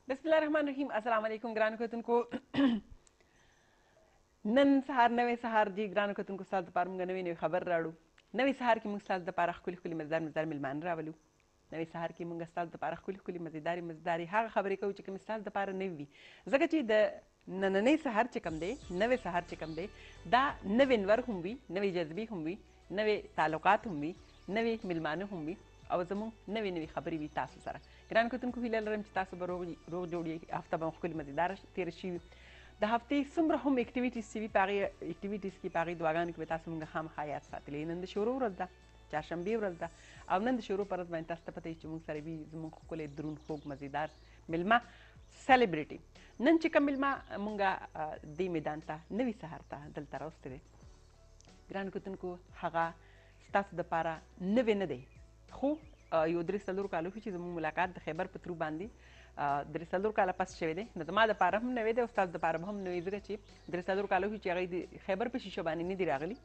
بسم الله الرحمن الرحیم. السلام علیکم ګرانو کتونکو. نن سهار نوی سهار دی ګرانو کتونکو، ستاسو دپاره موږ نوی خبر راوړو. نوی سهار کې موږ ستاسو دپاره ښکلي ښکلي مزدار میلمانه راولو. نوی سهار کې موږ ستاسو دپاره ښکلي ښکلي مزیدارې هغه خبرې کوو چې کومې ستاسو دپاره نوي وي، ځکه چې د نننی سهار چې کوم دی، نوی سهار چې کوم دی، دا نوی انور هم وي، نوی جذبې هم وي، نوی تعلقات هم وي، نوی میلمانه هم وي او زموږ نوې نوې خبرې وي تاسو سره. ګران کتونکو، هیله لرم چې تاسو به روغ جوړ یې، هفته به مو ښکلې مزیداره تېره شوي. د هفتې څومره هم اکټیویټیز چې وي په هغې اکټیویټیز کې، په هغې دعاګانو کې به تاسو مونږ خامخا یاد ساتلې. نن د شروع ورځ ده، چهارشنبې ورځ ده، او نن د شروع په ورځ باندې تاسو ته پته وي چې مونږ سره وي زموږ ښکلی دروند خوږ مزیدار میلمه سیلیبریټي. نن چې کوم میلمه مونږ دې میدان ته نوي سهار ته دلته راوستی دی، ګرانو کتونکو، هغه ستاسو دپاره نوی نه دی، خو یو 3-4 کالو چې زموږ ملاقات د خیبر په ترو باندې 3-4 کاله پس شوی دی، نو زما دپاره هم نوی دی او ستاسو دپاره به هم نوی، ځکه چې 3-4 کالو چې هغوی د خیبر په شیشه باندې نه دي راغلي.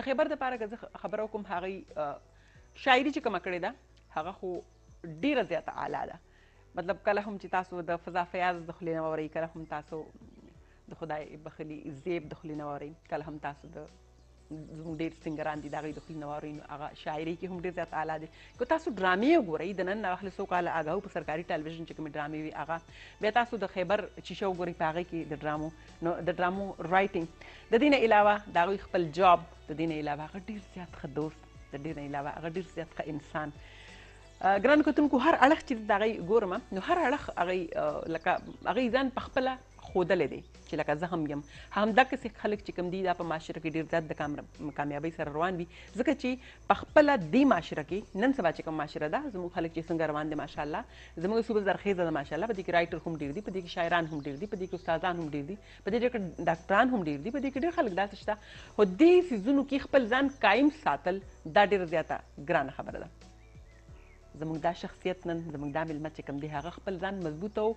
د خیبر دپاره که زه خبره وکړم، هغوی شاعري چې کومه کړې ده هغه خو ډېره زیاته اعلی ده. مطلب کله هم چې تاسو د فضا فیاض د خولې نه واورئ، کله هم تاسو د خدای بخلي زیب د خولې نه واورئ، کله هم تاسو د زموږ ډېر سینګران دي د هغوی د خولې نه واورئ، نو هغه شاعرۍ کې هم ډېر زیات اعلی دی. که تاسو ډرامې وګورئ، د نن نه واخلې څو کاله اګاو په سرکاري ټلویزیون چې کومې ډرامې وي هغه، بیا تاسو د خیبر شیشه وګورئ په هغې کې د ډرامو، نو د ډرامو رایټینګ، د دې نه علاوه د هغوی خپل جاب، د دې نه علاوه هغه ډېر زیات ښه دوست، د دې نه علاوه هغه ډېر زیات ښه انسان. ګرانو کتونکو، هر اړخ چې د هغوی ګورم، نو هر اړخ هغوی لکه هغوی ځان په خپله ښودلی دی چې لکه زه هم یم. همدغسې خلک چې کوم دي دا په معاشره کې ډېر زیات د کامیابۍ سره روان وي، ځکه چې په خپله دې معاشره کې نن سبا چې کوم معاشره ده، زموږ خلک چې څنګه روان دي ماشاءالله، زموږ صوبه زرخیزه ده ماشاءالله، په دې کې رایټر هم ډېر دي، په دې کې شاعران هم ډېر دي، په دې کې استادان هم ډېر دي، په دې کې ډاکټران هم ډېر دي، په دې کې ډېر خلک داسې شته. خو دې څیزونو کې خپل ځان قایم ساتل دا ډېره زیاته ګرانه خبره ده. زموږ دا شخصیت نن زموږ دا میلمه چې کوم دی، هغه خپل ځان مضبوط او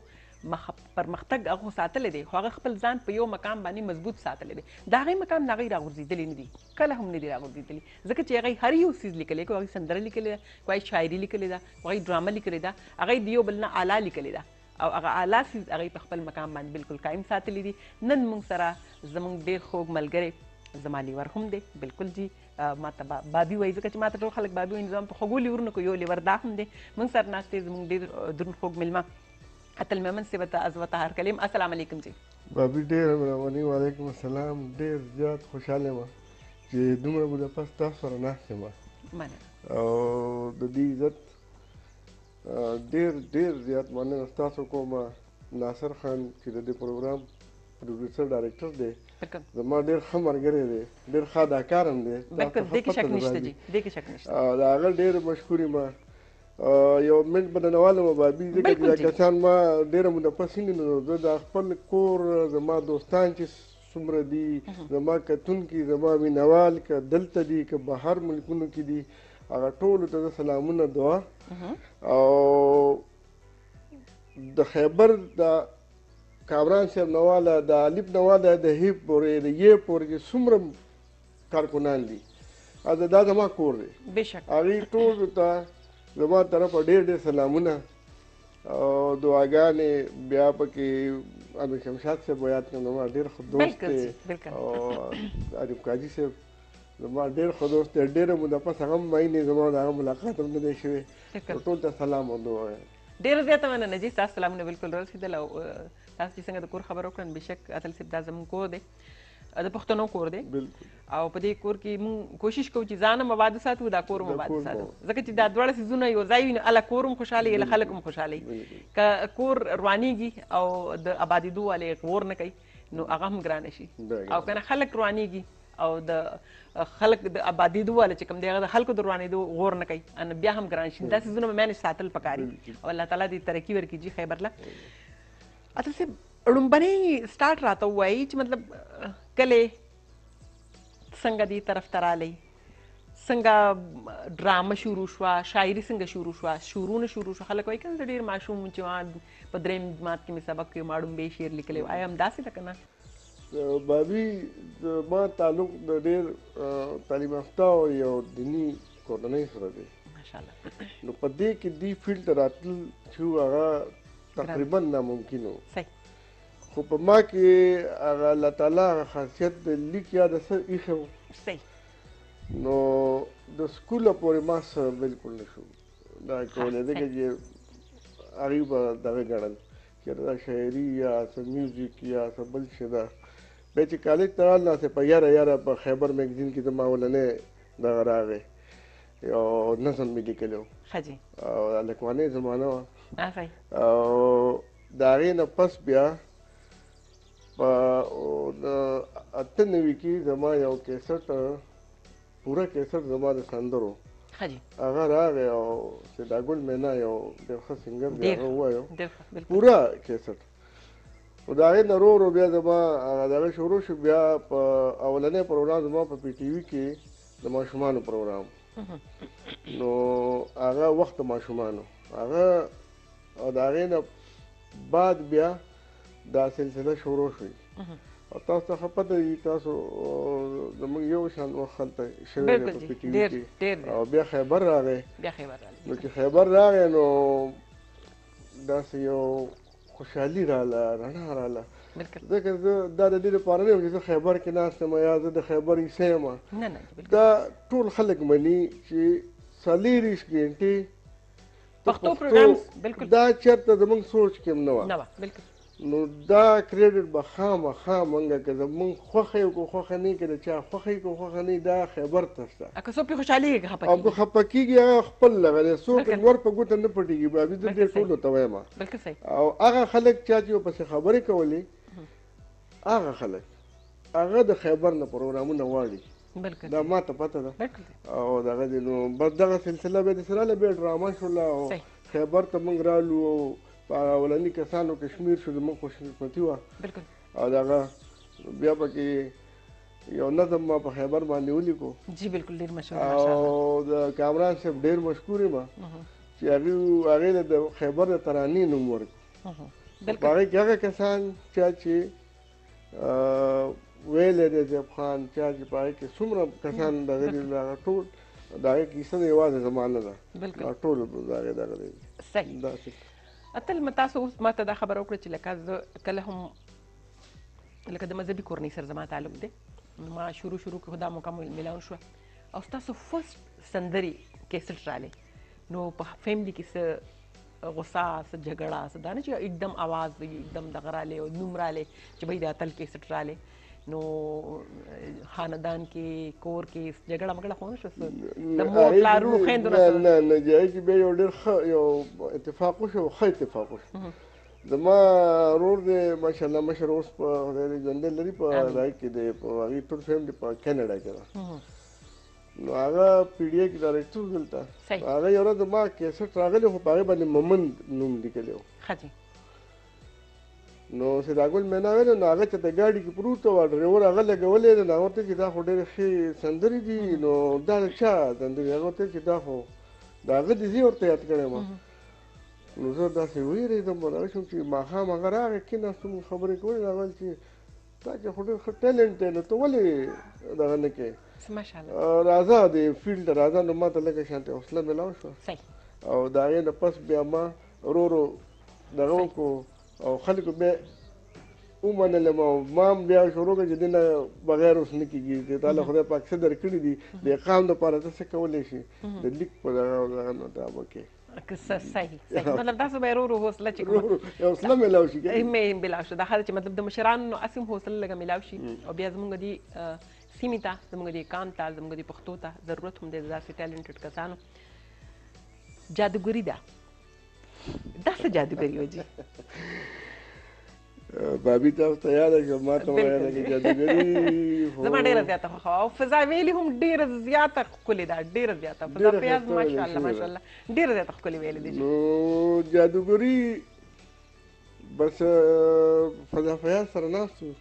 پرمختګ هغه ساتلی دی، خو هغه خپل ځان په یو مقام باندې مضبوط ساتلی دی. د هغې مقام نه هغوی راغورځېدلي نه دي، کله هم نه دي راغورځېدلي، ځکه چې هغوی هر یو څیز لیکلی، که هغوی سندره لیکلې ده، که هغوی شاعري لیکلې ده، که هغوی ډرامه لیکلې ده، هغوی د یو بل نه اعلی لیکلې ده، او هغه اعلی څیز هغوی په خپل مقام باندې بالکل قایم ساتلی دي. نن موږ سره زموږ ډېر خوږ ملګری زما لیور هم دی، بالکل جی ما ته بابي وایي، ځکه چې ما ته ټول خلک بابي وایي، نو زما په خوږو لیورونو کې یو لیور دا هم دی. موږ سره ناست دی زموږ ډېر دروند خوږ میلمه اتل میمن صاحب ته از وطهار کلیم. السلام علیکم جی. بابي ډېره مهرباني، وعلیکم السلام. ډېر زیات خوشحاله یم چې دومره موده پس تاسو سره ناست یم او د دې عزت ډېر زیات مننه ستاسو کوم. ناصر خان چې د دې پروګرام پروډیوسر ډایرکټر دی، زما ډېر ښه ملګری دی، ډېر ښه اداکار هم دی، دې کې شک نشته جی، دې کې شک نشته. د هغه ډېر مشهور یم. یو منټ به ننوالم بابي، ځکه چې دا کسان ما ډېره موده پس ویني، نو زه د خپل کور زما دوستان چې څومره دي، زما کتونکي، زما مینوال، که دلته دي که بهر ملکونو کې دي، هغه ټولو ته زه سلامونه دعا. او د خیبر د کامران صاحب نواله، د الف نواله، د ه پورې، د ی پورې چې څومره کارکنان دي، دا زما کور دی. هغوی ټولو ته زما طرفه ډېر سلامونه او دعاګانې. بیا پکې امیر شمشاد صاحب یاد کړم، زما ډېر ښه دوست دی، او عارف قاضي صاحب زما ډېر ښه دوست دی. ډېره موده پس هغه هم وایي، زما د هغه ملاقات هم نه دی شوی. ټول ته سلام او دعا وایم. ډېره زیاته مننه جي، ستاسو سلامونه بالکل رسېدل. او تاسو چې څنګه د کور خبره وکړه، بېشک اتل صاحب دا زموږ کور دی، د پښتنو کور دی، او په دې کور کې موږ کوشش کوو چې ځان هم آباد وساتو، دا کور هم آباد وساتو، ځکه چې دا دواړه څیزونه یو ځای وي نو هله کور هم خوشحاله وي، هله خلک هم خوشحاله وي. که کور روانېږي او د آبادېدو والې غور نه کوي، نو هغه هم ګرانه شي، او که نه خلک روانېږي او د خلک د آبادېدو والا چې کوم دی هغه د خلکو د روانېدو غور نه کوي، نو بیا هم ګران شي. دا څیزونه به مینج ساتل پکار دي، او الله تعالی دې ترقي ورکړي جي خیبر له. اتل صاحب لومبنی سټارټ راته ووایي چې مطلب کلې څنګه دې طرف ته رالی، څنګه ډرامه شروع شوه، شاعري څنګه شروع شوه، شعرونه شروع شوه. خلک وایي که نه زه ډېر ماشوم وم چې ما په 3 جماعت کې مې سبق کې ما ډومبې شعر لیکلی و، آیا همداسې ده که نه؟ بابي ما تعلق د ډېر تعلیم یافته او یو دیني کورنۍ سره دی، ماشاءالله. نو په دې کې دې فیلډ ته راتلل چې هغه تقریبا ناممکن و صحیح خو په ما کې هغه الله تعالی هغه خاصیت د لیک یا د څه ایښی و صحیح نو د سکوله پورې ما څه بالکل نه شو دا کولی ځکه چې هغوی به دغه ګڼل چې دا شاعري یا څه میوزیک یا څه بل شی ده بیا چې کالج ته رالناستې په یاره په خیبر میګزین کې زما اولنی دغه راغی یو نظم مې لیکلی و ښه جي او هلکوانۍ زمانه وه صحیح او د هغې نه پس بیا په 98 کې زما یو کیسټ پوره کیسټ زما د سندرو ښه جي هغه راغی او سیداګل مینا یو ډېر ښه سینګر دی هغه ووایو ډېر پوره کیسټ نو د هغې نه ورو بیا زما هغه دغه شروع شو بیا په اولنی پروګرام زما په پی ټي وي کې د ماشومانو پروګرام نو هغه وخت د ماشومانو هغه او د هغې نه بعد بیا دا سلسله شروع شوي او تاسو ته پته وي تاسو زموږ یو شان وخت هلته شوی دی په پي ټي وي کې او بیا خیبر راغی نو چې خیبر راغی نو داسې یو خوشحالي راله رڼا راله ځکه زه دا د دې لپاره نه یم چې زه خیبر کې ناست یم یا زه د خیبر عیسی یم دا ټول خلک مني چې 40 ګنټې پښتو پروګرام دا چېرته زموږ سوچ کې هم نه وه نو دا کریډټ به خامخا موږ که زموږ خوښه یو که خوښه نه که د چا خوښه یي که خوښه نه دا خیبر ته شته که څوک پرې خوشحالېږي او که خفه کېږي هغه خپل لغه دی څوک ور په ګوته نه پټېږي بابي زه دې ټولو ته وایم او هغه خلک چا چې ورپسې خبرې کولې هغه خلک هغه د خیبر نه پروګرامونه غواړي دا ما ته پته ده او دغه دی نو بس دغه سلسله بیا داسې راله بیا ډرامه شوله او خیبر ته موږ رالو او په اولني کسانو کې شمېر شو زموږ خوشقسمتي وه او دغه بیا پکې یو نظم ما په خیبر باندې ولیکو جی بالکل ډېر مشهور او د کامران صاحب ډېر مشکور یم چې هغې له د خیبر د ترانې نوم ورکړو په هغې کې هغه کسان چا چې ویلی دی زیب خان چا چې په هغې کې څومره کسان دغه دي هغه ټول د هغې کیسه نه یوازې زما نه ده دا ټول د هغې دغه دی صحیح اتل تاسو اوس ما ته دا خبره وکړه چې لکه زه کله هم لکه د مذهبي کورنۍ سره زما تعلق دی ما شروع کې خو دا موقع میلاو شوه او ستاسو فرست سندرې کیسټ رالی نو په فیملي کې څه غصه څه جګړه څه دا نه چې एकदम आवाज एकदम دغه رالی او نوم رالی چې بھئی د اتل کیسټ رالی نو خاندان کې کور کې جګړه مګړه خو نه شو د مور پلارونو خویندو نه نه جای کې بیا یو ډېر ښه یو اتفاق وشو ښه اتفاق وشو زما ورور دی ماشاءالله مشر اوس په خدای دې ژوندی لري په هغې کې دی په هغې ټول فیملي په کینیډا کې ده نو هغه پی ډي اې کې ډایرکټر دلته هغه یو ورځ زما کیسټ راغلی خو په هغې باندې ممند نوم لیکلی و نو سیداګل مینا ویل نو هغه چې د ګاډي کې پروت و ډریور هغه لګولی دی نو هغه ورته چې دا خو ډېرې ښې سندرې دي نو دا د چا سندرې هغه ورته چې دا خو د هغه دي زه ورته یاد کړی وم نو زه داسې ویرېدم هغه شوم چې ماښام هغه راغی کېناستو موږ خبرې کولې هغه ویل چې تا کې خو ډېر ښه ټیلنټ دی نو ته ولې دغه نه کوې راځه د فیلډ راځه نو ما ته لږه شانتې حوصله میلاو شوه او د هغې نه پس بیا ما ورو دغه وکړو او خلکو بیا ومنلم او ما هم بیا شروع کړه چې دې نه بغیر اوس نه کېږي چې تا له خدای پاک څه درکړي دي د اقام دپاره ته څه کولی شي د لیک په دغه نو دا به کې صحیح مطلب تاسو به ورو حوصله چې حوصله میلاو شي مې میلاو شو دا ښه ده چې مطلب د مشرانو نو هسې هم حوصله لږه میلاو شي او بیا زموږ دې سیمې ته زموږ دې کام ته زموږ دې پښتو ته ضرورت هم دی د داسې ټیلنټډ کسانو جادوګري ده دا څه جادوګري و جي بابي تاسو ته یاده شوه ما ته ویله چې جادوګري زما ډېره زیاته خوښه او فضا ویلي هم ډېره زیاته ښکلې ده ډېره زیاته فضا فیاض ماشاءالله ډېره زیاته ښکلې ویلې دي نو جادوګري بس فضا فیاض سره ناست وو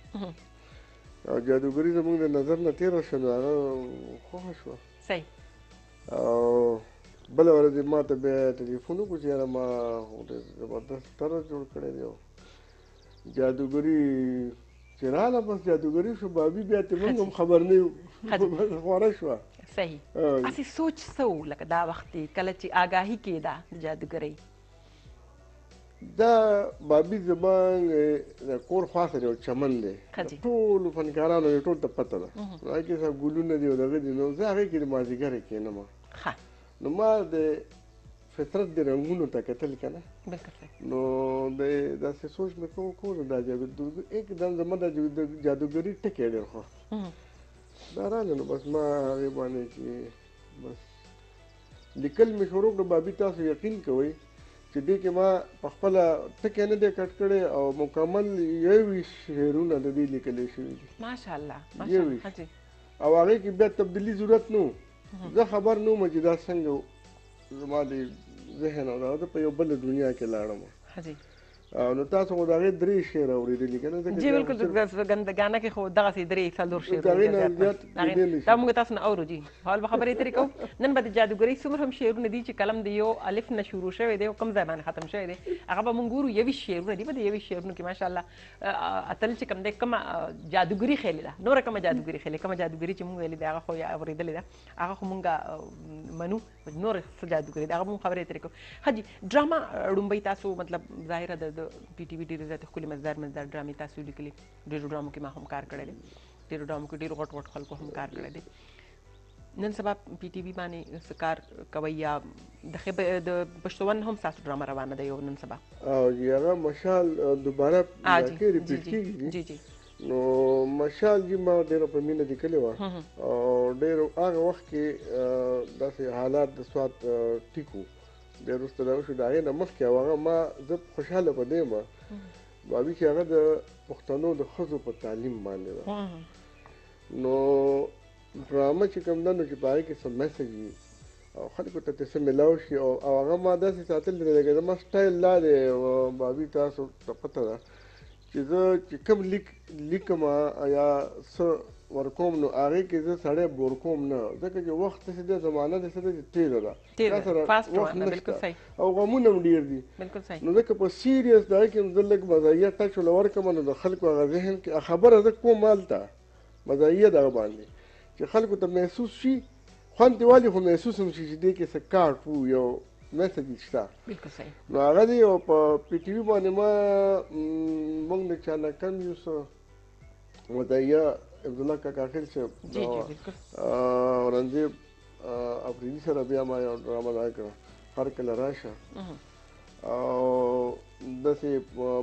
او جادوګري زموږ د نظر نه تېره شوه نو هغه خوښه شوه صحیح او بله ورځ ما ته بیا ټلیفون وکړو چې یاره ما ډېر زبردست طرز جوړ کړی دی جادوګري چې راله بس جادوګري شو بابي بیا ته موږ هم خبر نه یو خواره شوه صحیح هسې سوچ څه و لکه دا وخت کله چې آګاهي کېده د جادوګرۍ دا بابي زمان د کور خوا سره یو چمن دی ټولو فنکارانو یې ټول ته پته ده هغې کې څه ګلونه دي او دغه دي نو زه هغې کې د مازدیګره کښېنم نو ما د فطرت د رنګونو ته کتل که نه نو د داسې سوچ مې کوو نو دا एकदम زما د جادوګري ټکي ډېر خوښ دا راغله نو بس ما هغې باندې چې بس لیکل مې شروع کړه بابي تاسو یقین کوئ چې دې کې ما په خپله ټکی نه دی کټ کړی او مکمل 21 شعرونه د دې لیکلی شوي دي ماشاءالله او هغې کې بیا تبدیلي ضرورت نه و زه خبر نه وم چې دا څنګه زما د ذهن او دا په یو بله دنیا کې لاړم نو تاسو خو د هغې 3 شعر اورېدلي که نه جی بالکل ګانا کې خو دغسې 3 شعرونه دا موږ تاسو نه اورو جي حال به خبرې ترې کوو نن به د جادوګرۍ څومره هم شعرونه دي چې قلم د یو الف نه شروع شوی دی او کوم ځای باندې ختم شوی دی هغه به موږ ګورو 21 شعرونه دي په د 21 شعرونو کې ماشاءالله اتل چې کوم دی کومه جادوګري ښیلې ده نوره کومه جادوګري ښیلې کومه جادوګري چې موږ ویلې دی هغه خو اورېدلې ده هغه خو موږ منو نور څه جادوګري ده هغه موږ خبرې ترې کوو ښه جي ډراما ړومبۍ تاسو مطلب ظاهره د پی ټي وي ډېرې زیاتې ښکلې مزدار ډرامې تاسو لیکلي ډېرو ډرامو کې ما هم کار کړی دی ډېرو ډرامو کې ډېرو غټ خلکو هم کار کړی دی نن سبا پی ټي وي باندې څه کار کوئ یا د پښتو ون هم ستاسو ډرامه روانه ده یو نن سبا جی هغه مشال دوباره کې ریپیټ کېږي جی جی نو مشال جی ما ډېره په مینه لیکلې وه او ډېر هغه وخت کې داسې حالات د سوات ټیک وو بیا وروسته دا وشو د هغې نه مخکې او هغه ما زه خوشحاله په دې یم بابي چې هغه د پښتنو د ښځو په تعلیم باندې ده نو ډرامه چې کوم ده نو چې په هغې کې څه میسج وي او خلکو ته څه میلاو شي او هغه ما داسې ساتلی دی لکه زما سټایل دا دی بابي تاسو ته پته ده چې زه چې کوم لیکم یا څه ورکوم نو هغې کې زه سړی بور کوم نه ځکه چې وخت داسې دی زمانه داسې ده چې تېزه ده تا سره وخت نشته او غمونه هم ډېر دي نو ځکه په سیریس د هغې کې زه لږ مزاحیه ټچ ورله ورکړم نو د خلکو هغه ذهن کې خبره زه کوم هلته مزاحیه دغه باندې چې خلکو ته محسوس شي خوند دې والي خو محسوس هم شي چې دې کې څه کاټ وو یو میسج شته نو هغه دی او په پی ټي وي باندې ما موږ د چا نه کم یو څه مزاحیه عبدالله کاکا خیل صاحب اورنګزیب افریدي سره بیا ما یو ډرامه دا کړه هر کله راشه او داسې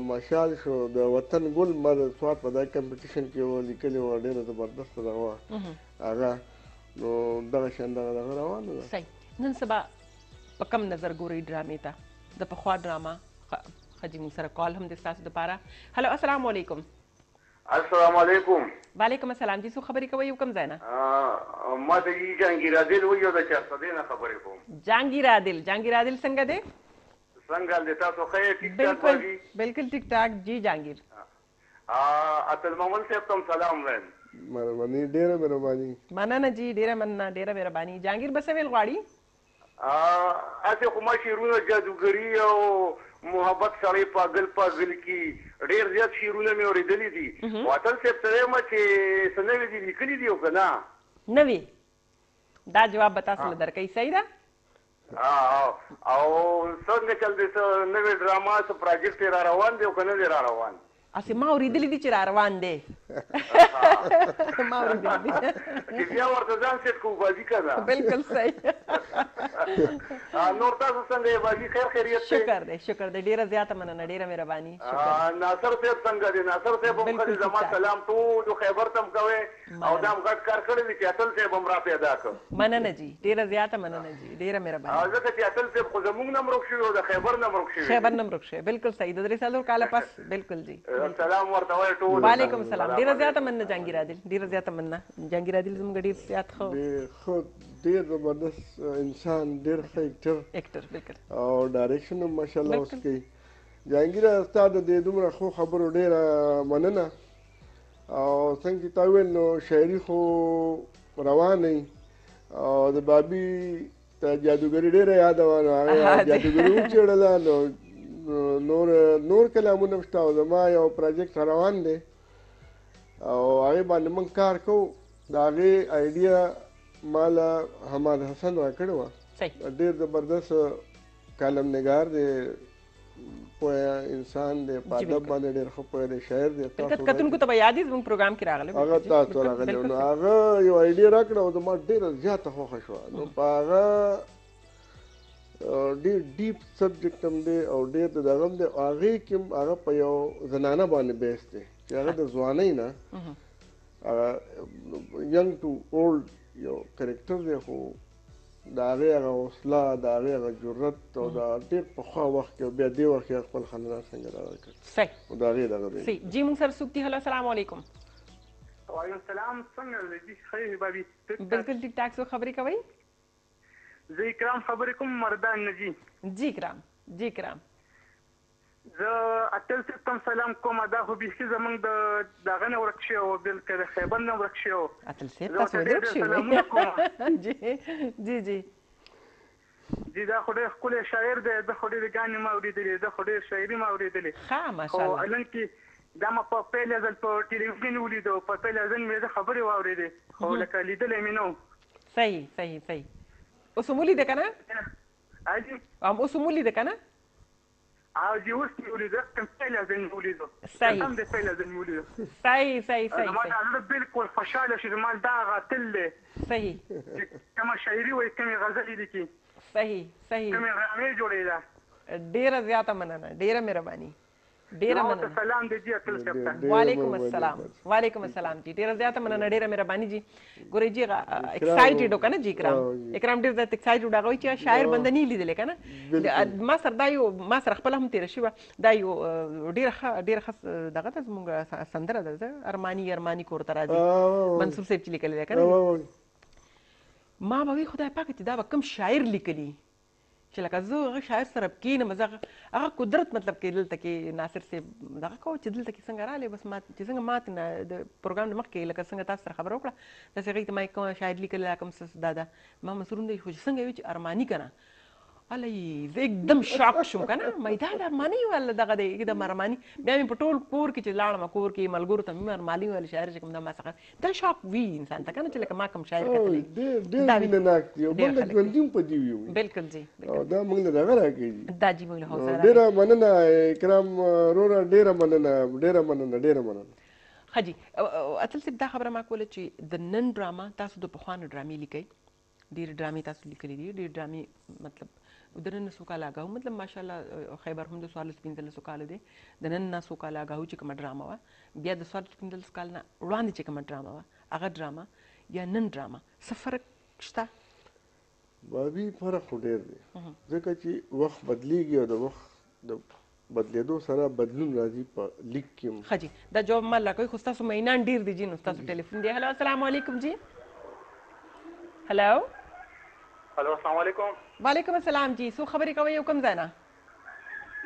مشال شو د وطن ګل ما د سوات په دا کمپټیشن کې لیکلې وه ډېره زبردسته دغه وه هغه نو دغه شان دغه روانه ده صحیح نن سبا په کم نظر ګورئ ډرامې ته د پخوا ډرامه ښه جي موږ سره کال هم د ستاسو دپاره هلو السلام علیکم السلام علیکم وعلیکم السلام جی څوک خبرې کوئ یو کوم ځای نه ما ته جهانګیر عادل وایي او د چارسدې نه خبرې کوم جهانګیر عادل څنګه دی څنګه دی تاسو ښه یې ټیک ټاک باندې بالکل ټیک ټاک جی جهانګیر اتل مومن صاحب ته سلام وایم مهرباني ډېره مهرباني مننه جی ډېره مننه ډېره مهرباني جهانګیر به څه ویل غواړي هسې خو ما شعرونه جادوګري او محبت سړی پاگل کی ډیر زیات شعرونه مې اورېدلي دي واتل صاحب ته وایم چې څه نوي دي لیکلي دي او که نه نوي دا جواب به تاسو له درکوي صحیح ده او څنګه چل دی څه نوې ډراما څه پراجکټ یې را روان دی او که نه دی را روان اسې ما اورېدلي دي چې را روان دی ما اورېدلي دي چې بیا ورته ځان سیټ کوو بازي که نه بالکل صحیح نور تاسو څنګه یې بازي خیر خیریت دی شکر دی ډېره زیاته مننه ډېره مهرباني ناصر صاحب څنګه دی ناصر صاحب هم ښه زما سلام ټولو خیبر ته هم کوئ او دا هم غټ کار کړی دی چې اتل صاحب هم را پیدا کړ مننه جي ډېره زیاته مننه جي ډېره مهرباني ځکه چې اتل صاحب خو زموږ نه مروک شوي او د خیبر نه مروک شوي بالکل صحیح د 3 سالو کاله پس بالکل جي سلام ورته وایي ټول وعلیکم السلام ډېره زیاته مننه جهانګیر عادل ډېره زیاته مننه جهانګیر عادل زموږ ډېر زیات ښه ډېر زبردست انسان ډېر ښه اکټر بالکل او ډایرکشن هم ماشاءالله اوس کوي جهانګیره ستا د دې دومره ښو خبرو ډېره مننه او څنګه چې تا وویل نو شاعري خو روانه او د بابي ته جادوګري ډېره یاده وه نو هغې جادوګري وچېړله نو نور کلامونه شته او زما یو پروجیکټ روان دی او هغې باندې موږ کار کوو د هغې آیډیا ما له حماد حسن راکړې وه ډېر زبردست کالم نګار دی پوهه انسان دی، په ادب باندې ډېر ښه پوهه دی، شاعر دی. تاسو کتونکو ته به یاد وي زموږ پروګرام کې راغلی هغه تاسو راغلی نو هغه یو آیډیا راکړه او زما ډېره زیاته خوښه شوه. نو په هغه ډېر ډیپ سبجیکټ هم دی او ډېر د دغه هم دی. هغې کې هم هغه په یو زنانه باندې بیس دی چې هغه د ځوانۍ نه ینګ ټو اولډ یو کرکټر دی، خو د هغې هغه حوصله، د هغې هغه جرأت او د ډېر پخوا وخت کې بیا دې وخت کې خپل خاندان څنګه دغه کړ صحیح او د هغې دغه دی. جی موږ سره څوک دي؟ هلو السلام علیکم. وعلیکم السلام. څنګه دی خیر بابي؟ بالکل ټیک ټاک. څو خبرې کوئ؟ زه اکرام خبرې کوم، مردان نجی. جی اکرام، جی اکرام. زه اتل صاحب ته سلام کوم. دا خو بیخي زمونږ د دغه نه ورک شوی و، بلکې د خیبر نه ورک شوی و. اتل صاحب تاسو ولې ورک شوي؟ جی جی جی جی دا خو ډېر ښکلی شاعر دی. زه خو ډېرې ګانې ما اورېدلې، زه خو ډېر شاعري ما اورېدلې. ښه ماشاءالله. خو الان کې دا ما په پیل ځل په ټلویزیون ولیدو، په پیل ځل مې زه خبرې واورېدې، خو لکه لیدلی مې نه و. صحیح صحیح صحیح. اوس هم ولیده که نه؟ اوس هم ولیده که نه؟ او جی اوس مې ولیده، کوم پیل ځل مې ولیدو. صحیح هم د پیل ځل مې ولیدو. صحیح صحیح صحیح. زما دا زړه بالکل خوشحاله شي، زما دا هغه اتل دی. صحیح. کومه شاعري وایي، کومې غزلې لیکي، صحیح صحیح. کومې غرامې جوړې ده. ډېره زیاته مننه، ډېره مهرباني، ډېره مننه. سلام دی جی اتل صاحب ته. وعلیکم السلام. وعلیکم السلام جی. ډېره زیاته مننه، ډېره مهرباني جی. ګورئ جی ایکسایټډ و که نه جی اکرام؟ اکرام ډېر زیات ایکسایټډ هغه وایي چې شاعر بنده نه لیدلی که نه. ما سره دا یو ما سره خپله هم تېره شوې وه. دا یو ډېره ښه دغه ده زموږ سندره ده، ارماني ارماني کور ته راځي، منصور صاحب چې لیکلی دی که نه. ما به وی خدای پاکه چې دا به کوم شاعر لیکلی چې لکه زه هغه شاعر سره کښېنم، زه هغه قدرت مطلب کې دلته کې ناصر صاحب دغه کوو چې دلته کې څنګه راغلی، بس ما چې څنګه ما ته د پروګرام د مخکې لکه څنګه تاسو سره خبره وکړه داسې هغې ته ما کومه شاعر لیکلی دا کوم څه دا ده ما مسرون دی، خو چې څنګه وي چې ارماني که نه الۍ زه एकदम شاک شوم که نه. ما دا ارماني ولا دغه دی एकदम ارماني. بیا مې په ټول کور کې چې لاړم کور کې ملګرو ته مې ارماني ویل شاعر چې کوم دا ما څخه دا شاک وي انسان ته که نه چې لکه ما کوم شاعر کتلی. ډېر مینهناک دی او موږ ژوندي هم په دې ویو. بالکل جی دا موږ له دغه راکوي. دا جی موږ له حوصله ډېره مننه اکرام وروره، ډېره مننه ډېره مننه ډېره مننه. ښه جي اتل صاحب دا خبره ما کوله چې د نن ډرامه تاسو د پخوانو ډرامې لیکئ، ډېرې ډرامې تاسو لیکلي دي، ډېرې ډرامې مطلب د نن نه څو کاله اګاو مطلب ماشاءالله خیبر هم د 14-15 کاله دی، د نن نه څو کاله اګاو چې کومه ډرامه وه، بیا د 14-15 کال نه وړاندې چې کومه ډرامه وه هغه ډرامه یا نن ډرامه څه فرق شته؟ بابي فرق خو ډېر دی، ځکه چې وخت بدلیږي او د وخت د بدلېدو سره بدلون راځي په لیک کې هم. ښه جي دا جواب ما راکوئ، خو ستاسو مینان ډېر دي جي، نو ستاسو ټلیفون دی. هلو السلام علیکم جي. هلو السلام علیکم. وعلیکم السلام جی. څو خبرې کوئ او کوم ځای نه؟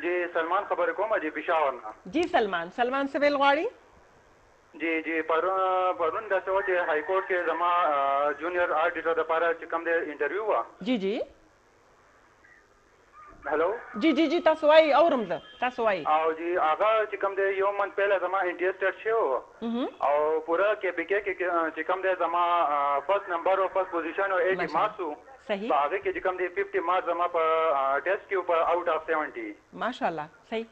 جی سلمان خبرې کوم جی پېښور نه. جی سلمان څه ویل غواړي؟ جی پرون داسې وه چې های کورټ کې زما جونیئر آډیټر دپاره چې کوم دی انټرویو وه. جی جی هلو جی جی جی تاسو وایي اورم زه، تاسو وایي. او جی هغه چې کوم دی یو منت پهله زما انټرسټډ شوی و او پوره KPK کې چې کوم دی زما فرست نمبر او فرست پوزیشن او 80 مارکس و. صحیح. په هغې کې چې کوم دی 50 مارکس زما په ټیسټ کې په آؤٹ اف 70. ماشاءالله صحیح.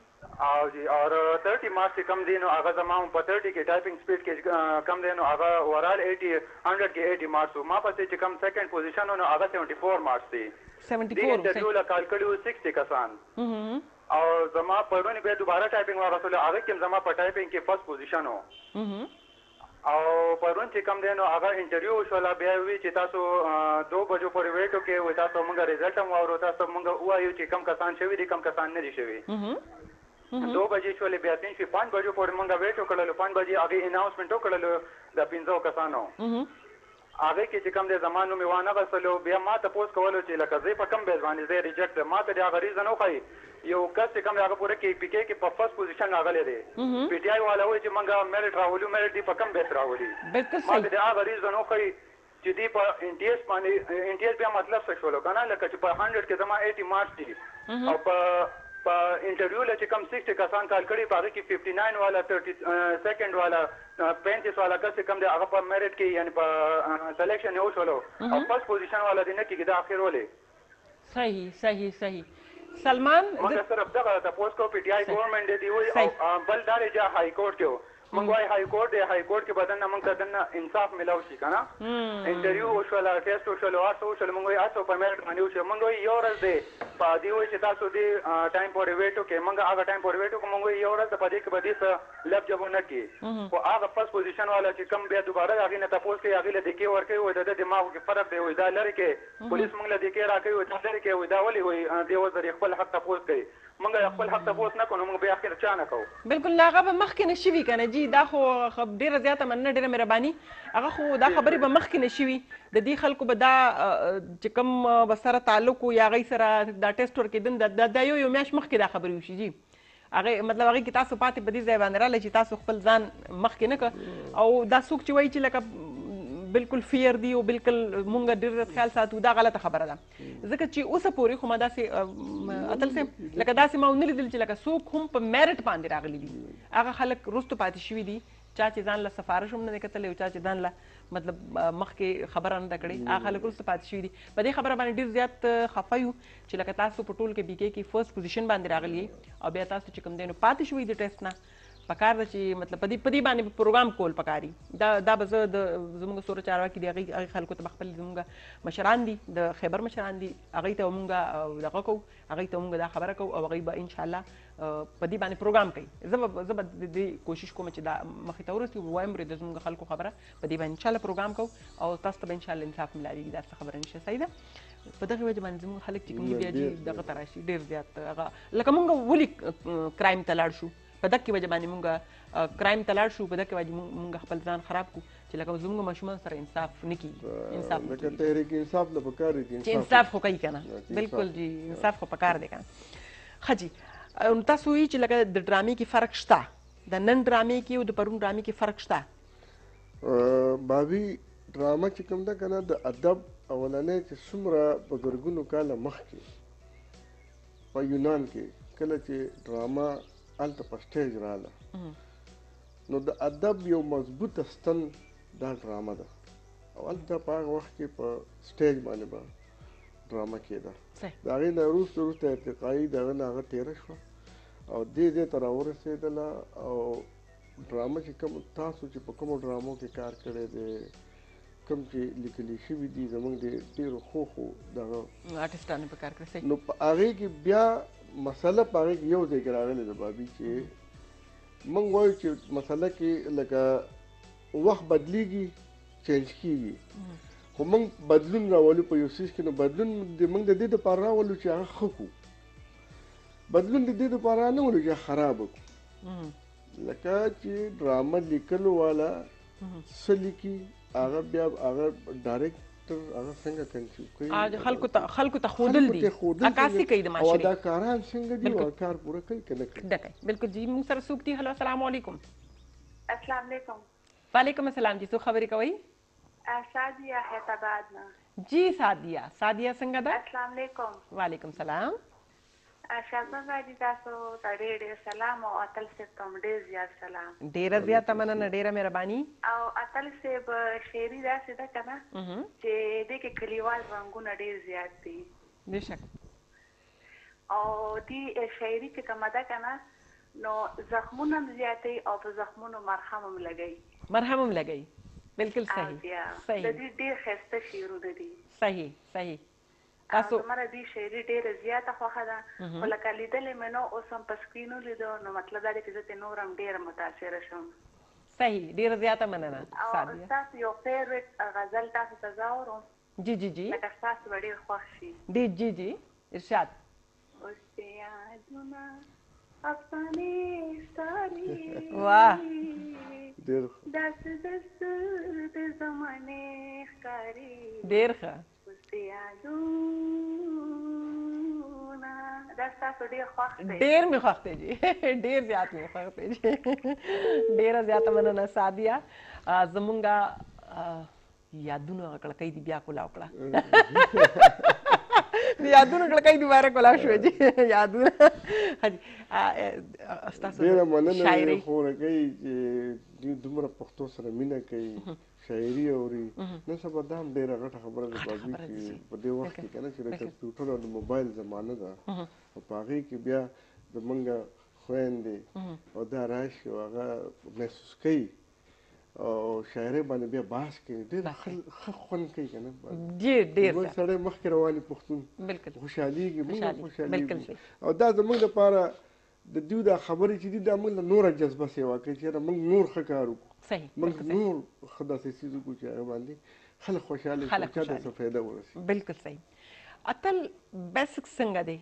او جی اور 30 مارکس کم دی نو هغه زما په 30 کې ټایپینګ سپیډ کې کم دی نو هغه اورال 100 کې 80 مارکس ما پسې چې کم سیکنډ پوزیشن نو هغه 74 مارکس دی. 74 انټرویو لا کال کړیو 60 کسان. او زما پرونی به دوباره ټایپینګ واغسل هغه کې زما په ټایپینګ کې فرست پوزیشن و. او پرون چې کم دی نو هغه انټرویو شولا بیا وی چې تاسو 2 بجو پورې ویټو کې وای تاسو موږ ریزلټ هم واورو، تاسو موږ وایو چې کم کسان شوي دي کم کسان نه دي شوي. 2 بجې شولې بیا 5 بجو پورې موږ ویټ وکړلو، 5 بجې هغې اناونسمنټ وکړلو د 15 کسانو. هغې کې چې کوم دی زما نوم یې وانه غوښتلو، بیا ما تپوس کولو چې لکه زه په کوم بیس باندې زه ریجکټ ما ته د هغه ریزن وښایي. یو کس چې کوم دی هغه پوره KPK کې په فرست پوزیشن راغلی دی، PTI والا وایي چې موږ میرټ راولو، میرټ دی په کوم بیس راولي. ما ته د هغه ریزن وښایي چې دی په NTS باندې NTS بیا مطلب څه شولو که نه، لکه چې په 100 کې زما 80 مارکس دي او په انټرویو له چې کم 60 کسان کال کړي په هغې کې 59 والا 32 والا 35 والا کس چې کم دی هغه په میرټ کې یعنې په سلیکشن یې وشولو او فرست پوزیشن والا دی نه کېږي دا اخر ولې. صحیح صحیح صحیح. سلمان موږ صرف دغه تاسو کو پی ټی آی ګورنمنت دی وي او بل دار جا های کورټ کې موږ وايي های کورټ دی های کورټ کې بدن موږ ته دنه انصاف ملو شي کنه انټرویو او شو لا ټیسټ او شو لا او شو موږ وايي تاسو په میرټ باندې او موږ وايي یو ورځ دی په دی وي چې تاسو دی ټایم پورې ویټو کې موږ هغه ټایم پورې ویټو کوم موږ یو ورځ په دې کې به دې لب جوونه کې او هغه فرست پوزیشن والا چې کم بیا دوباره هغه نه تاسو کې هغه له دې کې ورکه وي د دماغ کې فرق دی وي دا لری کې پولیس موږ له دې کې راکوي او دا لری کې وي دا ولي وي دی وزر خپل حق تاسو کوي موږ خپل حق تاسو نه کوو موږ بیا اخر چا نه کوو بالکل هغه به مخکې نشي وي کنه جی دا خو ډیره زیاته مننه ډیره مهرباني هغه خو دا خبرې به مخکې نشي وي د دې خلکو به دا چې کوم بسره تعلق یا غي سره دا ټیسټ ورکېدن دا یو میاش مخکې دا خبرې وشي جی هغه مطلب هغه کې تاسو پاتې په دې ځای باندې رااله چې تاسو خپل ځان مخکې نه او دا څوک چې وایي چې لکه بالکل فیر دی او بالکل مونږ ډېر خیال ساتو دا غلطه خبره ده ځکه چې اوسه پورې خو ما داسې اتل سه لکه داسې ما ونه لیدل چې لکه څوک هم په میرټ باندې راغلي دي هغه خلک وروسته پاتې شوي دي چا چې ځان له سفارش هم نه کتلی او چا چې ځان له مطلب مخکې خبره نه ده کړې هغه خلک وروسته پاتې شوي دي په دې خبره باندې ډېر زیات خفه یو چې لکه تاسو په ټول کې بیکې کې فرست پوزیشن باندې راغلي او بیا تاسو چې کوم دی نو پاتې شوي د ټیسټ نه پکار ده چې مطلب په دې باندې پروګرام کول پکاري دا به زه د زموږ سوره چارواکي دي هغې خلکو ته به خپل زموږ مشران دي د خیبر مشران دي هغوی ته مونږ دغه کوو هغوی ته مونږ دا خبره کوو او هغوی به انشاءالله په دې باندې پروګرام کوي زه به د دې کوشش کوم چې دا مخې ته ورسي وایم د زموږ خلکو خبره په دې باندې انشاءالله پروګرام کوو او تاسو ته به انشاءالله انصاف ملاویږي دا څه خبره نشته صحیح ده په دغه وجه باندې زموږ خلک چې کوم دي بیا چې دغه ته راشي ډېر زیات هغه لکه مونږ ولې کرایم ته لاړ شو په دغه وجه باندې مونږ کرایم ته لاړ شو په دغه وجه مونږ خپل ځان خراب کړو چې لکه زموږ ماشومان سره انصاف نه کیږي انصاف لکه تحریک انصاف نه پکار دي چې انصاف خو کوي کنه بالکل جی انصاف خو پکار دی کنه ښه جی تاسو وایي چې لکه د ډرامې کې فرق شته د نن ډرامې کې او د پرون ډرامې کې فرق شته بابي ډرامه چې کوم ده کنه د ادب اولنې چې څومره په زرګونو کاله مخکې په یونان کې کله چې ډرامه هلته په سټیج راغله نو د ادب یو مضبوطه ستن دا ډرامه ده او هلته په هغه وخت کې په سټیج باندې به ډرامه کېده د هغې نه وروسته ارتقایي د هغه نه هغه تېره شوه او دې ځای ته راورسېدله او ډرامه چې کوم تاسو چې په کومو ډرامو کې کار کړی دی کوم چې لیکلي شوي دي زموږ د ډېرو ښو دغه آرټسټانو په کار کړی نو په هغې کې بیا مسله په هغې کې یو ځای کې راغلې ده بابي چې موږ وایو چې مسله کې لکه وخت بدلیږي چینج کېږي خو موږ بدلون راولو په یو څیز کې نو بدلون موږ د دې دپاره راولو چې هغه ښه کړو بدلون د دې دپاره نه ولو چې خراب وکړو لکه چې ډرامه لیکلو والا څه لیکي هغه بیا هغه ډایرکټر هغه څنګه کنسیو کوي خلکو ته ښودل دي عکاسي کوي د معاشرې او اداکاران څنګه دي او کار پوره کوي که نه کوي بالکل جی موږ سره څوک دي هلو السلام علیکم السلام علیکم وعلیکم السلام جی څوک خبرې کوئ سادیه حیدرآباد نه جی سادیه څنګه ده السلام علیکم وعلیکم السلام شازمان راځي تاسو ته ډېر سلام او اتل صاحب ته ډېر زیات سلام ډېره زیاته مننه ډېره مهرباني او اتل صاحب شاعري داسې ده که نه چې دې کې کلیوال رنګونه ډېر زیات دي بېشک او دې شاعري چې کومه ده که نه نو زخمونه هم زیاتوي او په زخمونو مرهم هم لګوي بالکل صحیح د دې ډېر ښایسته شعرونه دي صحیح تاسو زموږ دې شاعري ډېره زیاته خوښه ده خو لکه لیدلې مې نو اوس هم په سکرینو لیدو نو مطلب دا دی چې زه ترې نور هم ډېره متاثره شوم صحیح ډېره زیاته مننه او ستاسو یو فیوریټ غزل تاسو ته زه اورم جی لکه ستاسو به ډېر خوښ شي جی ارشاد اوس دې یادونه افسانې ستاري واه داسې د زمانې ښکاري ډېر ښه دا ستاسو ډېر خوښ دی ډېر مې خوښ دی جی ډېر زیات مې خوښ دی جی ډېره زیاته مننه سادیه زمونږ یادونه کړکۍ دي بیا کولا وکړه یادونه کړکۍ دوباره کولاو شوې جی یادونه حاجي ستاسو ډېره مننه خورکۍ چې دوی دومره پښتو سره مینه کوي شاعري اوري نن سبا دا هم ډېره غټه خبره ده بابي چې په دې وخت کې که نه چې د کمپیوټر او د موبایل زمانه ده او په هغې کې بیا زمونږ خویندې او دا راشي او هغه محسوس کوي او شاعرۍ باندې بیا بحث کوي ډېر ښه خوند کوي که نه زموږ سړی مخکې روان وي پښتون خوشحالېږي موږ هم خوشحالېږو او دا زموږ دپاره د دوی دا خبرې چې دي دا موږ له نوره جذبه سیوا کوي چې موږ نور ښه کار وکړو موږ نور ښه داسې څیز وکړو چې هغه باندې خلک خوشحاله شي چا ته څه فایده ورسي بالکل صحیح اتل بیسک څنګه دی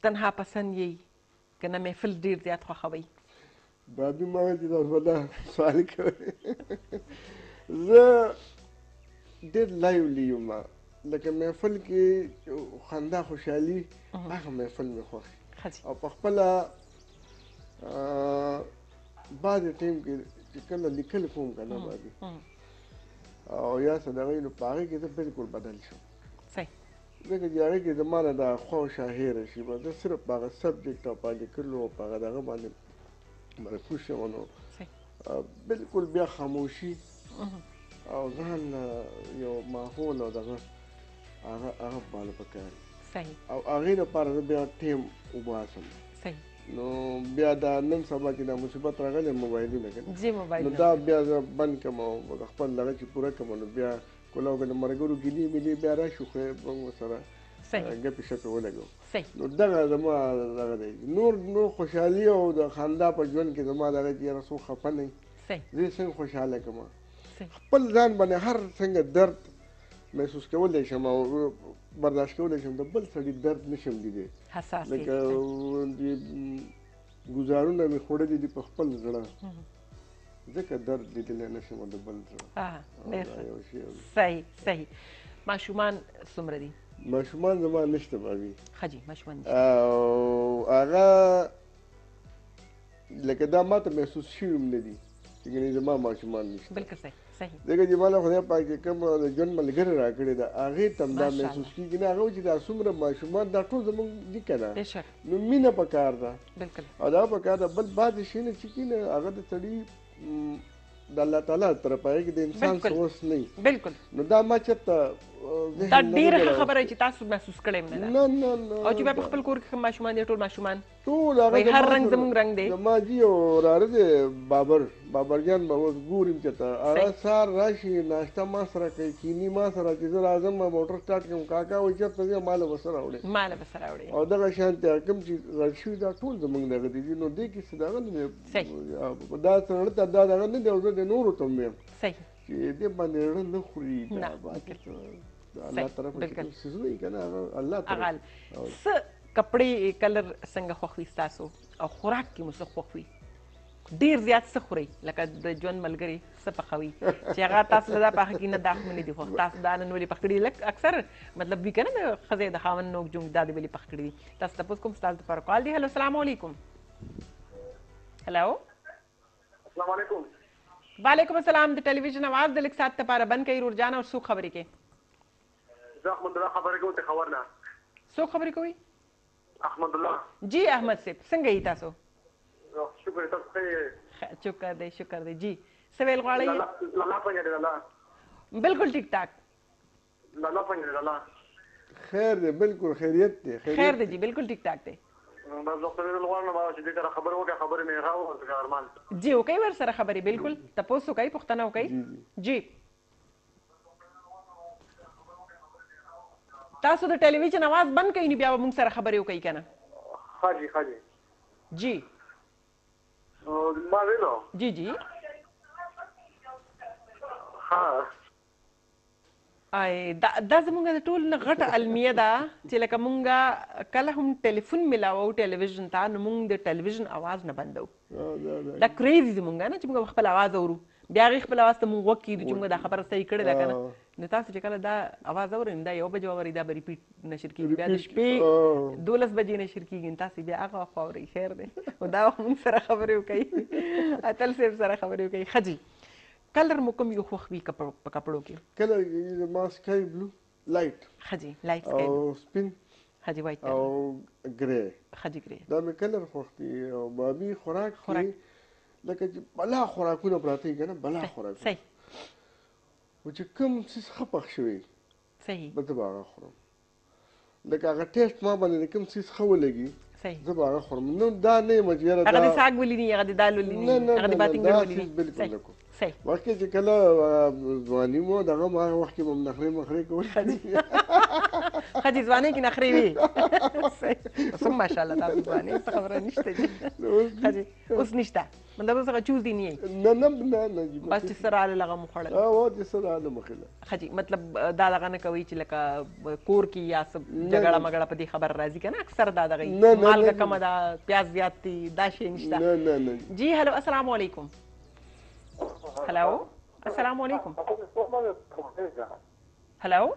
تنها پسند یې که نه محفل ډېر زیات خوښوئ بابي ما ویل چې دا دا سوال کوي زه ډېر لایولی یم لکه محفل کې خندا خوشحالي هغه محفل مې خوښ او په خپله بعضې ټایم کې چې کله لیکل کوم که نه بابي او یا څه دغه وي نو په هغې کې زه بلکل بدل شم ځکه چې هغې کې زما نه دا خواوشا هېره شي به زه صرف په هغه سبجیکټ او په لیکلو او په هغه دغه باندې مرکوز شم نو بلکل بیا خاموشي او ځان یو ماحول او دغه هغه باندې پکار او هغې دپاره زه بیا ټیم وباسم نو بیا دا نن سبا چې دا مصیبت راغلی موبایلونه که نو دا بیا زه بند کړم او د خپل دغه چې پوره کړم نو بیا کله که د ملګرو ګیلې ملې بیا راشو خو موږ سره ګپې شپې ولګو نو دغه زما دغه دی نور خوشحالي او د خندا په ژوند کې زما دغه چې یاره څوک خفه نه وي زه یې څنګه خوشحاله کړم خپل ځان باندې هر څنګه درد محسوس کولی شم او برداشت کولی شم د بل سړي درد نشم لیدی لکه ګزارونه مې خوړلي دي په خپل زړه ځکه درد لیدلی نشم د بل زړه صحیح ماشومان څومره دي ماشومان زما نشته بابي ښه جي ماشومان او هغه لکه دا ماته محسوس شوي هم نه دي چې ګنې زما ماشومان نشته بلکل صحیح ځکه چې ما له خدای پاک چې کوم د ژوند ملګري راکړې ده هغې ته هم دا محسوس کېږي نه هغه چې دا څومره ماشومان دا ټول زموږ دي که نه نو مینه پکار ده او دا پکار ده بل بعضې شیونه چې کي نه هغه د سړي د الله تعالی طرفه کې د انسان څه وس نه وي بلکل نو دا ما چېرته دا ډېره ښه خبره چې تاسو محسوس کړی هم نه ده نه او چې بیا په خپل کور کې کوم ماشومان دي ټول ماشومان ټول هغه هر رنګ زموږ رنګ دی زما جي او وراره دی بابرجان به اوس ګورم چې ته هغه سهار راشي ناشته ما سره کوي کیني ما سره چې زه راځم موټر سټارټ کړم کاکا وایي چېرته ځې ماله به څه راوړې او دغه شانتې کوم چې غټ شوي دا ټول زموږ دغه دي نو دې کې څه دغه نه دی دا سړی ته دا دغه نه دی او زه د نورو ته هم ویم چې دې باندې زړه نه خوري دا باقي الله طرف سيزونه کنه الله طرف څه کپڑے کلر څنګه خوښوي ستاسو او خوراک کې مو څه خوښوي ډېر زیات څه خورئ لکه د ژوند ملګري څه پخوي چې هغه تاسو له دا پخه کې نه دا خو مې نه دي خوښ تاسو دا نن ولې پخ کړي لږ اکثر مطلب وي که نه د ښځې د خاوند نوک جونک دا دې ولې پخ کړي دي تاسو تپوس کوم ستاسو دپاره کال دی هلو السلام علیکم هلو السلام علیکم وعلیکم السلام د ټلویزیون आवाज د لږ ساعت لپاره بند کړئ رورجان او څوک خبرې کوي زه احمد الله خبرې کوم ته خبر نه څوک خبرې کوي احمد الله جی احمد صاحب څنګه یې تاسو شکر تاسو شکر دی جی سویل غواړئ لالا څنګه دی لالا بالکل ټیک ټاک لالا څنګه دی لالا خیر دی بالکل خیریت دی خیر دی جی بالکل ټیک ټاک دی بس ډاکټر لغواړم چې دې سره خبرې وکړه خبرې مې راو ارمان جی وکړئ ور سره خبرې بالکل تپوس وکړئ پوښتنه وکړئ جی تاسو د ټلویزیون आवाज بند کړئ نو بیا موږ سره خبرې وکړئ کنه ها جی ما ویلو جی ها دا زمونږ د ټول نه غټه المیه ده چې لکه مونږ کله هم ټلیفون ملاوو ټلویزیون ته نو مونږ د ټلویزیون आवाज نه بندو دا کریزي زمونږ نه چې مونږ خپل आवाज اورو بیا غي خپل आवाज ته مونږ وکړو چې مونږ دا خبره صحیح کړې ده کنه نو تاسو چې کله دا आवाज اورئ دا 1 بجې اورئ دا به ریپیټ نشر کیږي بیا د شپې 12 بجې نشر کیږي تاسو بیا هغه اورئ خیر دی او دا مونږ سره خبرې وکړئ اتل صاحب سره خبرې وکړئ خجی کلر مو کوم یو خوښ وي په کپړو کې کلر ما سکای بلو لایټ خجی لایټ او سپین خجی وایټ او ګری خجی ګری دا مې کلر خوښ دي او بابي خوراک کې لکه چې بلا خوراکونه پراته دي که نه بلا خوراکونه صحیح خو چې کوم څیز ښه پخ شوی صحیح به زه به هغه خورم لکه هغه ټیسټ ما باندې د کوم څیز ښه ولګي زه به هغه خورم نو دا نه یم چې یاره هغه د ساګ ولیني هغه د دال ولیني هغه د باتینګ ولیني بالکل نه کوم صحیح واقع چې کله ځواني مو دغه ما هغه وخت کې به م نخرې مخرې کولې خجی ځوانۍ کې نخرې وي څوم ماشاءالله تاسو ځوانۍ څه خبره نشته دي خجی اوس نشته مطلب اوس هغه چوز دي نه نه نه نه بس چې سره راغله هغه مو خوړل چې سره راغله مو خوړل خجی مطلب دا دغه نه کوي چې لکه کور کې یا څه جګړه مګړه په دې خبر راځي که نه اکثر دا دغه مالګه کمه ده پیاز زیات دي دا شی نشته نه نه نه جی هلو السلام علیکم هلو السلام علیکم هلو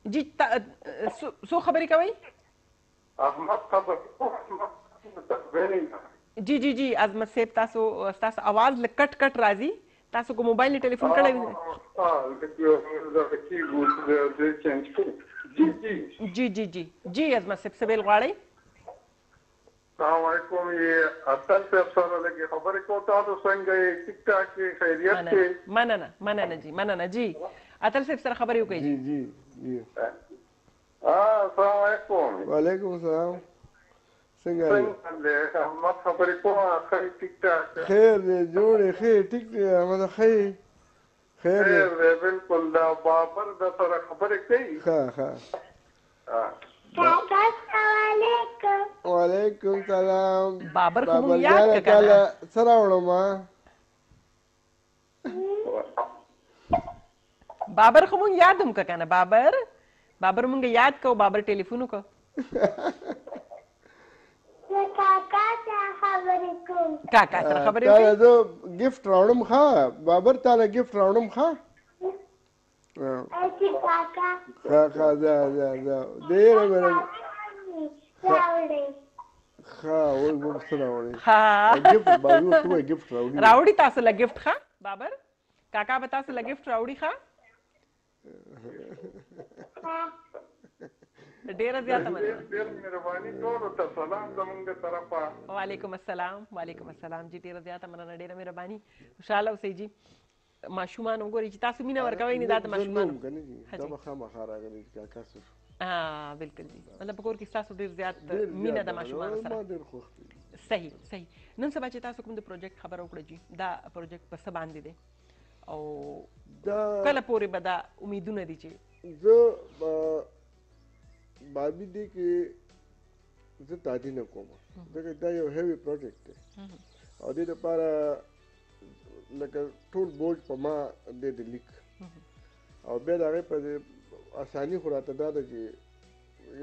جی څو خبرې کوئ جی جی جی عظمت صاحب تاسو आवाज لږ کټ کټ راځي تاسو کو موبایل نه ټلیفون کړی جی جی جی جی عظمت صاحب څه ویل غواړئ السلام علیکم یہ اتل صاحب سره لګي خبرې کوم تاسو څنګه یې ټیک ټاک کې خیریت کې مننه جی اتل صاحب سره خبرې وکړئ جی جی جی السلام علیکم وعلیکم السلام څنګه یې احمد خبرې کوم ټیک ټاک خیر دی جوړې خیر ټیک دی احمد خیر دی بالکل دا بابر د سره خبرې کوي ښه وعلیکم السلام بابر خو مونږ یاد کړه سره وړم بابر خو مونږ یاد هم کنه بابر مونږ یاد کو بابر ټلیفون کو کاکا سره خبرې وکړه زه ګفت راوړم ښه بابر تاله ګفت راوړم ښه ښه ډېره مې اوس موږ څه راوړي راوړي تاسو له ګفت ښه بابر کاکا به تاسو له ګفت راوړي ښه ډیره زیاته مننه ډېر مهرباني ټولو ته سلام زموږ د طرفه وعلیکم السلام جی ډیره زیاته مننه ډیره مهرباني خوشحاله اوسئ جی ماشومان وګورئ چې تاسو مینه ورکوئ نه دا د ماشومانو بالکل جی مطلب په کور کې ستاسو ډېر زیات مینه د ماشومانو سره صحیح نن سبا چې تاسو کوم د پروجیکټ خبره وکړه جی دا پروجیکټ په څه باندې دی او کله پورې به دا امیدونه دي چې زه بابي دی کې زه تادي نه کوم ځکه دا یو هیوي پروجیکټ دی او دې لپاره لکه ټول بوج په ما دی د لیک او بیا د هغې په اساني خو راته دا ده چې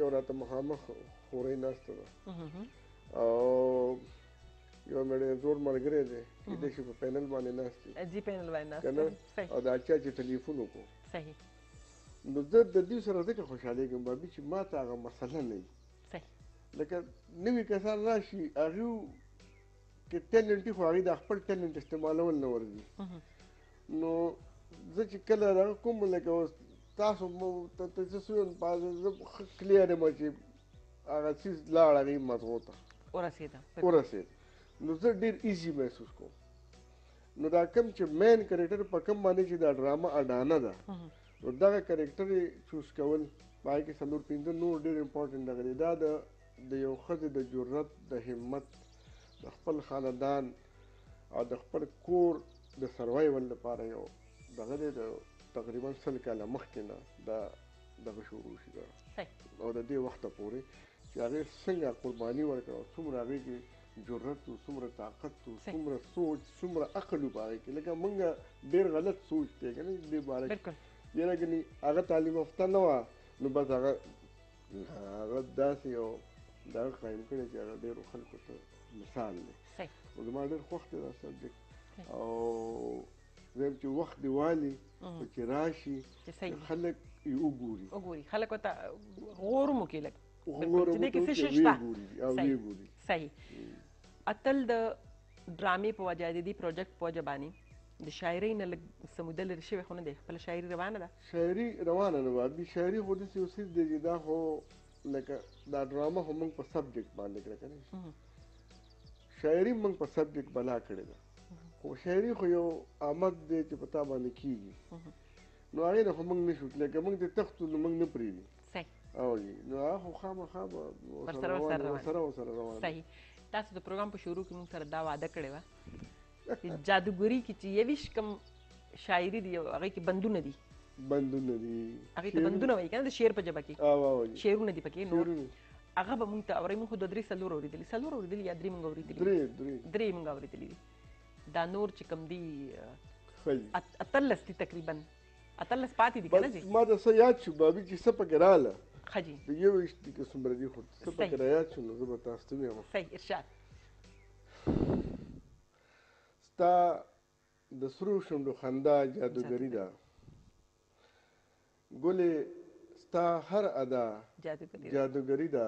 یو راته مخامخ خورۍ ناسته ده او یو مې ډېر زوړ ملګری دی کیدای شي په پینل باندې ناست وي که نه او د اچا چې ټلیفون وکړو نو زه د دې سره ځکه خوشحالېږم بابي چې ما ته هغه مسله نه وي لکه نوي کسان راشي هغې کې ټیلنټ وي خو هغې د خپل ټیلنټ استعمالول نه ورځي نو زه چې کله دغه کوم لکه اوس تاسو ته څه سویم زه ښه کلیر یم چې هغه څیز لاړ هغې مضغو ته ورسېد نو زه ډېر ایزي محسوس کوم نو دا کوم چې مین کرکټر په کوم باندې چې دا ډرامه اډانه ده نو دغه کرکټر یې چوز کول په هغې کې څلور پنځه نور ډېر امپورټنټ دغه دی دا د یو ښځې د جرأت د همت د خپل خاندان او د خپل کور د سروایول لپاره یو دغه دی د تقریبا 100 کاله مخکې نه دغه شروع شي او د دې وخته پورې چې هغې څنګه قرباني ورکړه او څومره هغې کې جرأت و څومره طاقت و څومره سوچ څومره عقل و په هغې کې لکه موږ ډېر غلط سوچ دی که نه دې باره کې یاره ګنې هغه تعلیم یافته نه وه نو بس هغه داسې یو دغه قایم کړی چې هغه ډېرو خلکو ته مثال دی نو زما ډېر خوښ دی دا سبجیکټ او زم چې وخت دی والي چې راشي خلک یې وګوري خلک ورته غور مو کې لږ چې دې کې څه شی شته صحیح اتل د ډرامې په وجه د دې پروجیکټ په وجه باندې د شاعرۍ نه لږ څه موده لرې شوې خو نه دی خپله شاعري روانه ده شاعري روانه نه بابي شاعري خو داسې یو څیز دی چې دا خو لکه دا ډرامه خو موږ په سبجیکټ باندې کړه که نه شاعري موږ په سبجیکټ بنا کړې ده خو شاعري خو یو آمد دی چې په تا باندې کېږي نو هغې نه خو موږ نه شو لکه موږ د تختو نو موږ نه پرېږدي او جي نو هغه خو خامخا به ورسره روان صحیح تاسو د پروګرام په شروع کې موږ سره دا وعده کړې وه چې جادوګري کې چې یویشت کم شاعري دي هغې کې بندونه دي هغې ته بندونه وایي که نه د شعر په ژبه کې شعرونه دي پکې نور هغه به موږ ته اورئ موږ خو دوه درې څلور اورېدلي یا درې موږ اورېدلي درې موږ اورېدلي دي دا نور چې کوم دي 18 دي تقریبا 18 پاتې دي که نه جي ما د څه یاد شو بابي چې څه پکې راغله ښه جي د یوویشت دي که څومره دي خو څه پکې راياد شو نو زه به تاسو ته ووایم صحیح ارشاد ستا د سرو شونډو خندا جادوګري ده ګلې ستا هر ادا جادوګري ده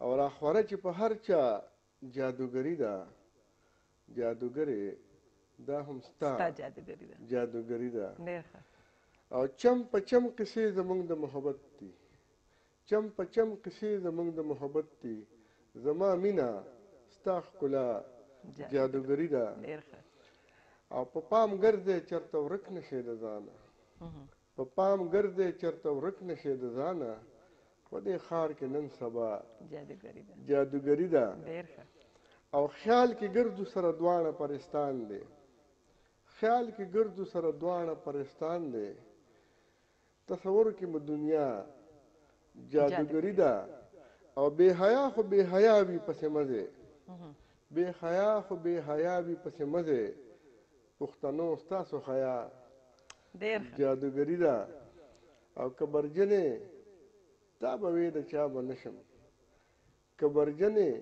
او راخوره چې په هر چا جادوګري ده جادوګرې دا هم ستا جادوګري ده او چم په چم قصې زموږ د محبت دي چم په چم قصې زموږ د محبت دي زما مینا ستا ښکلا جادوګري ده او په پام ګرځې چېرته ورک نه شې د ځانه په پام ګرځې چېرته ورک نه شې د ځانه په دې ښار کې نن سبا جادوګري ده او خیال کې ګرځو سره دواړه پرستان دی خیال کې ګرځو سره دواړه پرستان دی تصور کې مو دنیا جادوګري ده او بې حیا خو بې حیا وي پسې مزې بې حیا خو بې حیا وي پسې مزې پښتنو ستاسو حیا جادوګري ده او کبرجنې تا به وې د چا به نشم کبرجنې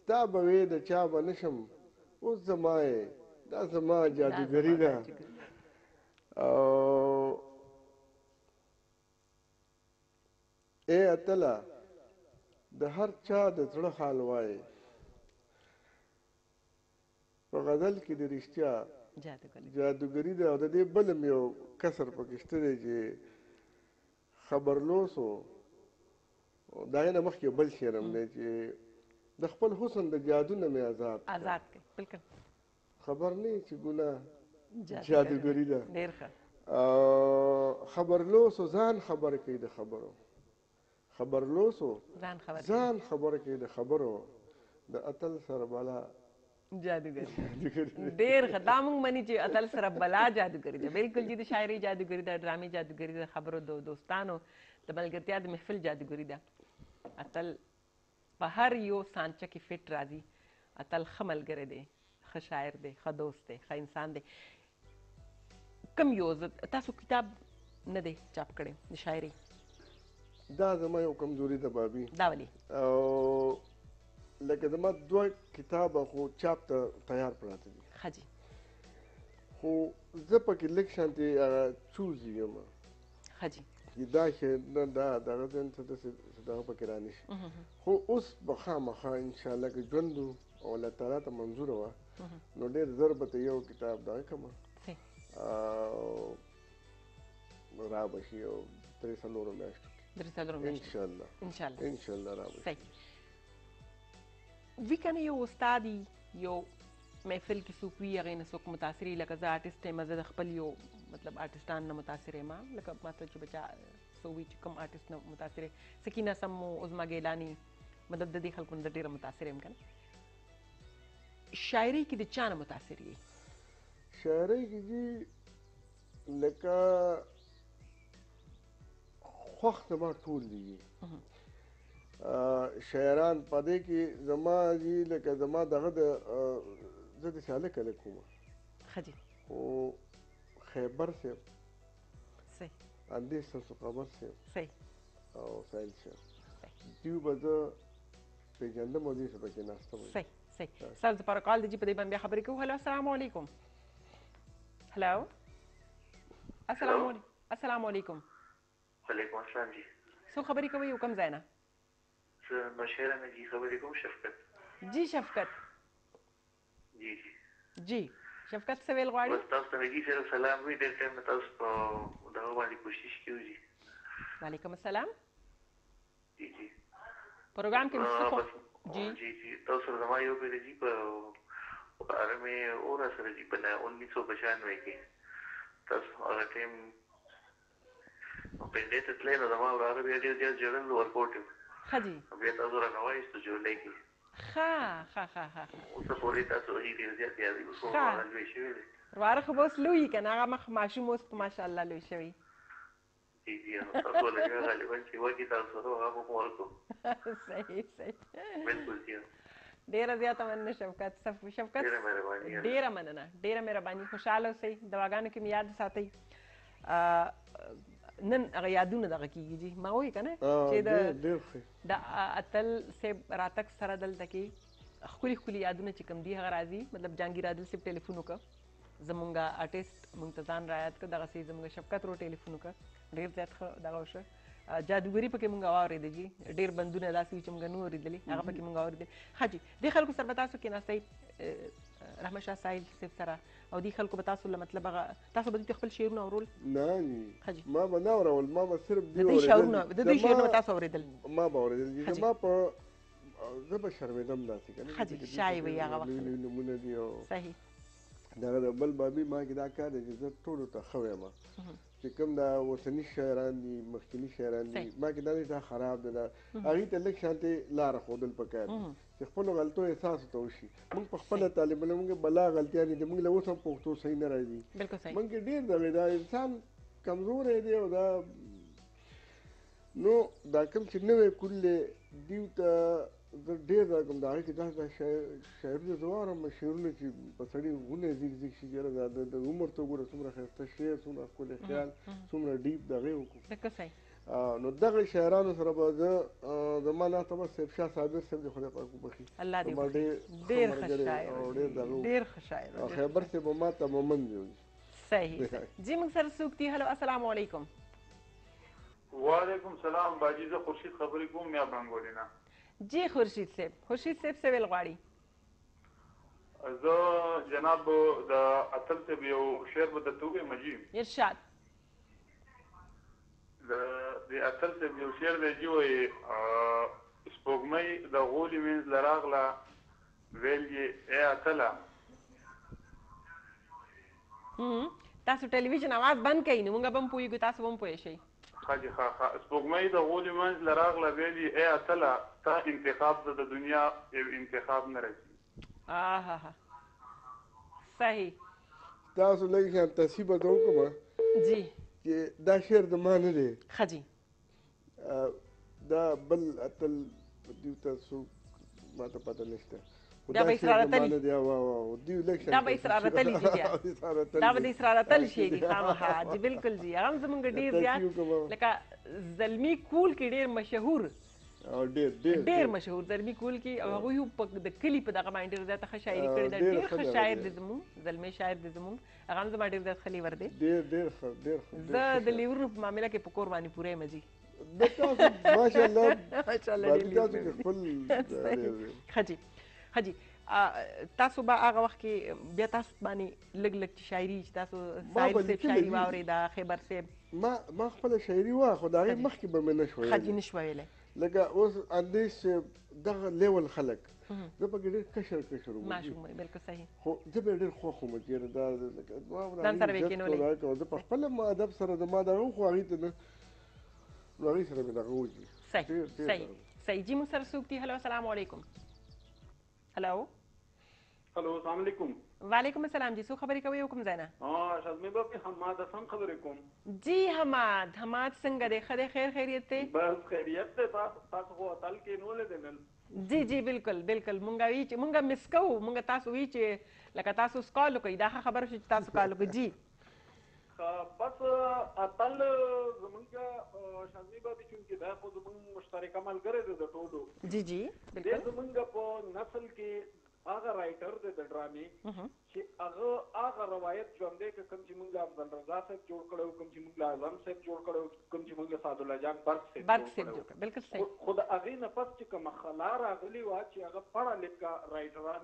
تا به وې د چا به نشم اوس زما یې دا زما جادوګري ده او ای اتله د هر چا د زړه حال وایي په غزل کې د رښتیا جادوګري ده او د دې بل هم یو کسر پکې شته دی چې خبرلوس و د هغې نه مخکې بل شعر هم دی چې د خپل حسن د جادو نه مې آزاد کړ بلکل خبر نه چې ګناه جادوګري ده خبرلوس و ځان خبر کوي د خبرو خبرلوس و ځان خبر کوي د خبرو د اتل سره بلا جادوګري ډېر ښه دا موږ مني چې اتل سره بلا جادوګري ده بلکل چې د شاعري جادوګري ده ډرامې جادوګري ده خبرو د دوستانو د ملګرتیا د محفل جادوګري ده اتل په هر یو سانچه کې فټ راځي اتل ښه ملګری دی ښه شاعر دی ښه دوست دی ښه انسان دی کوم یو تاسو کتاب نه دی چاپ کړی د شاعري دا زما یو کمزوري ده بابي دا ولې او لکه زما دوه کتابه خو چاپ ته تیار پراته دي ښه جي خو زه پکې لږ شانتې چوز یم ښه جي دا شی نه دا دغه ځین څه داسې دغه پکې رانشي خو اوس به خامخا انشاءالله که ژوند و او الله تعالی ته منظوره وه نو ډېر زر به ته یو کتاب دغه کړمه او را به شي یو 3-4 میاشتو انشاءالله را به شي وی کنه یو استادي یو محفل کې څوک وي هغې نه څوک متاثري لکه زه آرټسټ یم زه د خپل یو مطلب آرټسټان نه متاثر یم لکه ماته چې بچا څو وي چې کوم آرټسټ نه متاثر یې سکینه سم مو عظما ګیلاني مطلب د دې خلکو نه ډېره متاثر یم که نه شاعرۍ کې د چا نه متاثر یې شاعرۍ کې جي لکه خوښ زما ټول دي شاعران په دې کې زما جي لکه زما دغه د زه د سالک هلک وم ښه جي خو خیبر صاحب صحیح اندیش ستاسو خبر صاحب صحیح او سایل صاحب دوی به زه پېژندم او دوی سره پکې ناسته وم صحیح صحیح ستاسو دپاره کال دی چې په دې باندې بیا خبرې کوو هلو السلام علیکم هلو السلام علیکم وعلیکم السلام جی څو خبرې کوئ یو کوم ځای نه زه نوشهره نه جی خبرې کوم شفقت جی شفقت جی جی شفقت څه ویل غواړي؟ بس تاسو ته نجیب صاحب سلام وي، ډېر ټایم تاسو په دغه باندې کوشش کوي جی. وعلیکم السلام. جی جی پروګرام کې مستخو جی جی جی تاسو سره زما یو پیری جی په باره مې اور سره جی په 1995 کې تاسو هغه ټیم پندې ته تللی نو زما وراره بیا ډېر جړل ورکوټ ښه جي بیا تاسو را نوایستو جوړلی کې ښه اوسه پورې تاسو ډېر زیات یادوي اوس هغه لوی شوی دی وراره خو به اوس لوی که نه هغه مخ ماشوم اوس په ماشاءالله لوی شوی. جی جی تاسو لږه غالبا چې وږي تاسو سره هغه به ورکړو. صحیح بالکل جی ډېره زیاته مننه شفقت. شفقت ډېره مهرباني. خوشحاله اوسئ، دواګانو کې مې یاد ساتئ. نن هغه یادونه دغه کېږي جي ما وایي که نه چې د اتل صاحب راتګ سره دلته کې ښکلي یادونه چې کوم دي هغه راځي. مطلب جهانګیر عادل صاحب ټلیفون وکړه، زمونږ آرټسټ مونږ ته ځان رایاد کړه، دغسې زمونږ شفقت رو ټلیفون وکړه، ډېر زیات ښه دغه وشه. جادوګري پکې مونږ واورېده جي، ډېر بندونه داسې وي چې مونږ نه اورېدلي، هغه پکې مونږ اورېدل. ښه جي دې خلکو سره به تاسو کېناستئ رحمت شاه ساحل صاحب سره او دې خلکو به تاسو له مطلب هغه تاسو به دوی ته خپل شعرونه اورول؟ نه ما به نه اورول، ما به صرف د دوی شعرونه به تاسو اورېدل؟ ما به اورېدل. زما په زه به شرمېدم داسې که نه. ښه جي شای وي هغه وخت نومونه دي او صحیح دغه د بل بابي ما کې دا کار دی چې زه ټولو ته ښه وایم چې کوم دا اوسني شاعران دي مخکیني شاعران دي ما کې دا دی دا خراب دی، دا هغوی ته لږ شانتې لاره ښودل پکار دي چې خپلو غلطو احساس ورته وشي. موږ په خپله طالب علم موږ بلا غلطیانې دي، موږ له اوس هم پښتو صحیح نه راځي، موږ کې ډېر دغې دا انسان کمزوری دی او دا نو دا کوم چې نوی کول دی دیو ته زه ډېر راکړم د هغې کې دا شاعرونه زه واورم شعرونه چې په سړي غونه زیږ شي یاره د عمر ته وګوره څومره ښایسته شعر څومره ښکلی خیال څومره ډیپ د هغې وکړو. نو دغه شاعرانو سره به زه زما ناسته به صاحب شاه صابر صاحب د خدای پاک وبخي زما ډېر ښه شاعر او خیبر صاحب به ما ته مومند دی. صحیح جی موږ سره څوک دي؟ هلو السلام علیکم. وعلیکم سلام باجي، زه خورشید خبرې کوم میا بنګولې نه. جی خورشید صاحب څه ویل غواړي؟ زه جناب د اتل صاحب یو شعر به درته ووایم جي. ارشاد. د اتل صاحب یو شعر دی جي وایي سپوږمۍ د غولي منځ له راغله ویل یې ای اتله. تاسو ټلویزیون اواز بند کړئ نو موږ به هم پوهېږو تاسو به هم پوه شئ. خاجي سپوږمۍ د غولي منځ له راغله ویل یې ای اتله تا انتخاب د دنیا یو انتخاب نه رسي. صحیح. تاسو لږ شان تصحیح به ته وکړم جی چې دا شعر د ما نه دی. ښه جي دا بل اتل دیو ته څوک ما ته پته نشته دا به اسرارتل دا به اسرارتل جي دا به د اسرارتل شي دي خامخا جي بالکل جي هغه هم زمونږ ډېر زیات لکه زلمي کول کې ډېر مشهور ډېر مشهور زلمي کول کې او هغوی هم د کلي په دغه باندې ډېر زیاته ښه شاعري کړې ده. ډېر ښه شاعر دی زمونږ زلمی شاعر دی زمونږ هغه هم زما ډېر زیات ښه لیور دی. زه د لیورونو په معامله کې په کور باندې پوره یم جي. ښه جي تاسو به هغه وخت کې بیا تاسو باندې لږ لږ شاعري چې تاسو ساحل صاحب شاعري واورېده خیبر صاحب ما خپله شاعري وه خو د هغې مخکې به مې نه شوه ښه جي نه شوه ویلی لکه اوس اندیش دغه لیول خلک زه پکې ډېر کشر ماشوم وایي بالکل صحیح خو زه به یې ډېر خوښ وم چېرې دا ځان سره به یې کېنولی زه په خپله ادب سره زما دغه خو هغې ته نه نو هغې سره مې دغه وکړي. صحیح جي موږ سره څوک دي؟ هلو السلام علیکم. هلو السلام علیکم. وعلیکم السلام جی څوک خبرې کوئ او کوم ځای نه؟ شازمې بابي حماد حسن خبرې کوم. جی حماد څنګه دی؟ ښه دی خیر خیریت دی؟ بس خیریت دی. تاسو خو اتل کې نه ولیدل نن؟ جی بالکل مونږ وی چې مونږ مس کوو مونږ تاسو وی چې لکه تاسو کال وکړئ دا خبره شو چې تاسو کال وکړئ. جی بس اتل زمونږ شازمې بابي چونکې دا خو زمونږ مشترکه ملګری دی د ټولو. جی بالکل زمونږ په نسل کې هغه رائټر دی د ډرامې چې هغه روایت ژوندی که کوم چې موږ له عبدالرضا صاحب جوړ کړی کوم چې موږ له اعظم صاحب جوړ کړی کوم چې موږ له سعدالله جان برق صاحب جوړ کړی بالکل صحیح. خو د هغې نه پس چې کومه خلا راغلې وه چې هغه پړه لیکه رائټران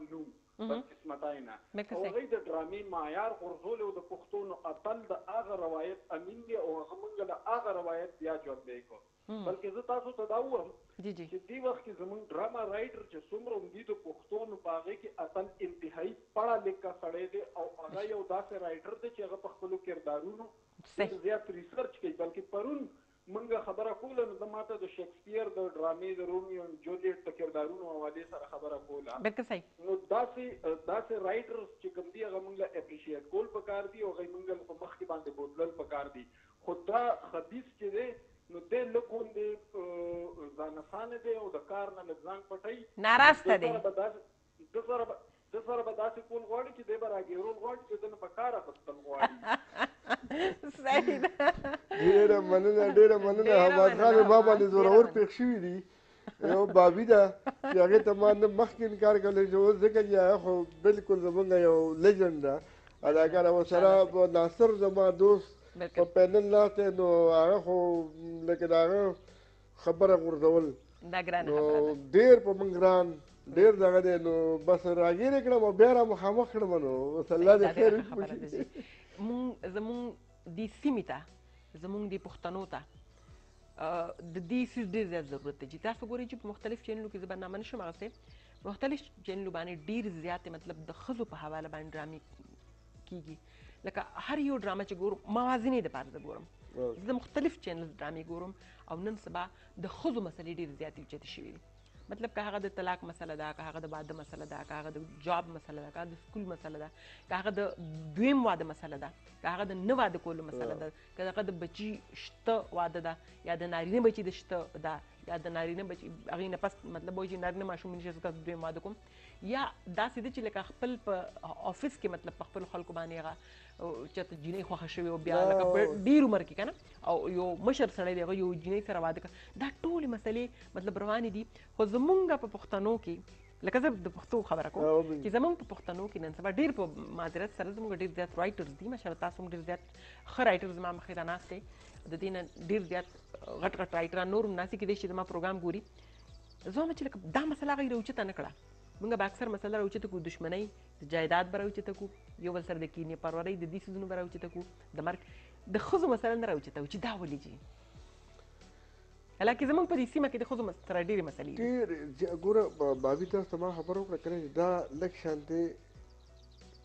نو بدقسمتۍ نه او هغوی د ډرامې معیار غورځولی و د پښتو نو اتل د هغه روایت امین دی او هغه موږ له هغه روایت بیا ژوندی کړو. بلکې زه تاسو ته دا ووایم چې دې وخت کې زموږ ډراما رائټر چې څومره هم دي د پښتو نو په هغې کې اتل انتهایي پړه لیکه سړی دی او هغه یو داسې رائټر دی چې هغه په خپلو کردارونو زیات ریسرچ کوي. بلکې پرون موږ خبره کوله نو ده ماته د شیکسپیر د ډرامې د رومیو اینډ جولیټ د کردارونو حوالې سره خبره کوله. نو داسې رائټرز چې کوم دي هغه موږ له اپریشیټ کول پکار دي او هغوی موږ له په مخکې باندې بوتلل پکار دي. خو دا خبیث چې دی نو دی لږ غوندې ځانسانه دی او د کار نه لږ ځان پټوي ناراسته دی. د سره به داسې کول غواړي چې دی به راګیرول غواړي چې ده نه په کار اخیستل غواړي. صحیح ده. ډېره مننه حماد خان ما باندې زورور پېښ شوي دي. یو بابي ده چې هغې ته ما نه مخکې انکار کولی چې اوس ځکه چې هغه خو بالکل زمونږ یو لیجنډ ده اداکار او سره ناصر زما دوست په پینل ناست دی نو هغه خو لکه د هغه خبره غورځول نو ډېر په موږ ګران ډېر دغه دی نو بس راګیر یې کړم او بیا را مخامخ کړم نو اوس الله دې خیر وکړي. زموږ دې سیمې ته زموږ دې پښتنو ته د دې څیز ډېر زیات ضرورت دی چې تاسو ګورئ چې په مختلف چینلو کې زه برنامه نشم اخیستی مختلف چینلو باندې ډېر زیاتې مطلب د ښځو په حواله باندې ډرامې کېږي. لکه هر یو ډرامه چې ګورم موازنې دپاره زه ګورم زه د مختلف چینلز ډرامې ګورم او نن سبا د ښځو مسلې ډېرې زیاتې اوچتې شوي دي. مطلب که هغه د طلاق مسله ده که هغه د واده مسله ده که هغه د جاب مسله ده که هغه د سکول مسله ده که هغه د دویم واده مسله ده که هغه د نه واده کولو مسله ده که هغه د بچي شته واده ده یا د نارینه بچي د شته ده یا د نارینه بچي هغې نه پس مطلب وایي چې نارینه ماشوم نشي زه دویم واده کوم یا داسې ده چې لکه خپل په آفس کې مطلب په خپلو خلکو باندې هغه چېرته جینۍ خوښه شوې او بیا لکه په ډېر عمر کې که نه او یو مشر سړی دی هغه یو جینۍ سره واده کړه دا ټولې مسلې مطلب روانې دي. خو زمونږ په پښتنو کې لکه زه د پښتو خبره کوم چې زمونږ په پښتنو کې نن سبا ډېر په معذرت سره زمونږ ډېر زیات رایټرز دي ماشاءالله تاسو هم ډېر زیات ښه رایټر زما مخې ته ناست دی د دې نه ډېر زیات غټ غټ رایټران نور هم ناستي کېدای شي زما پروګرام ګوري. زه وایم چې لکه دا مسله هغوی راوچته نه کړه موږ به اکثر مسله راوچته کړو دښمنۍ د جایداد به راوچته کړو یو بل سره د کینې پرورۍ د دې څیزونو به راوچته کړو د مرګ د ښځو مسله نه راوچته کړو چې دا ولې جي حالانکې زموږ په دې سیمه کې د ښځو سره ډېرې مسلې دي. ډېر ګوره بابي تاسو ته ما خبره وکړه که نه دا لږ شانتې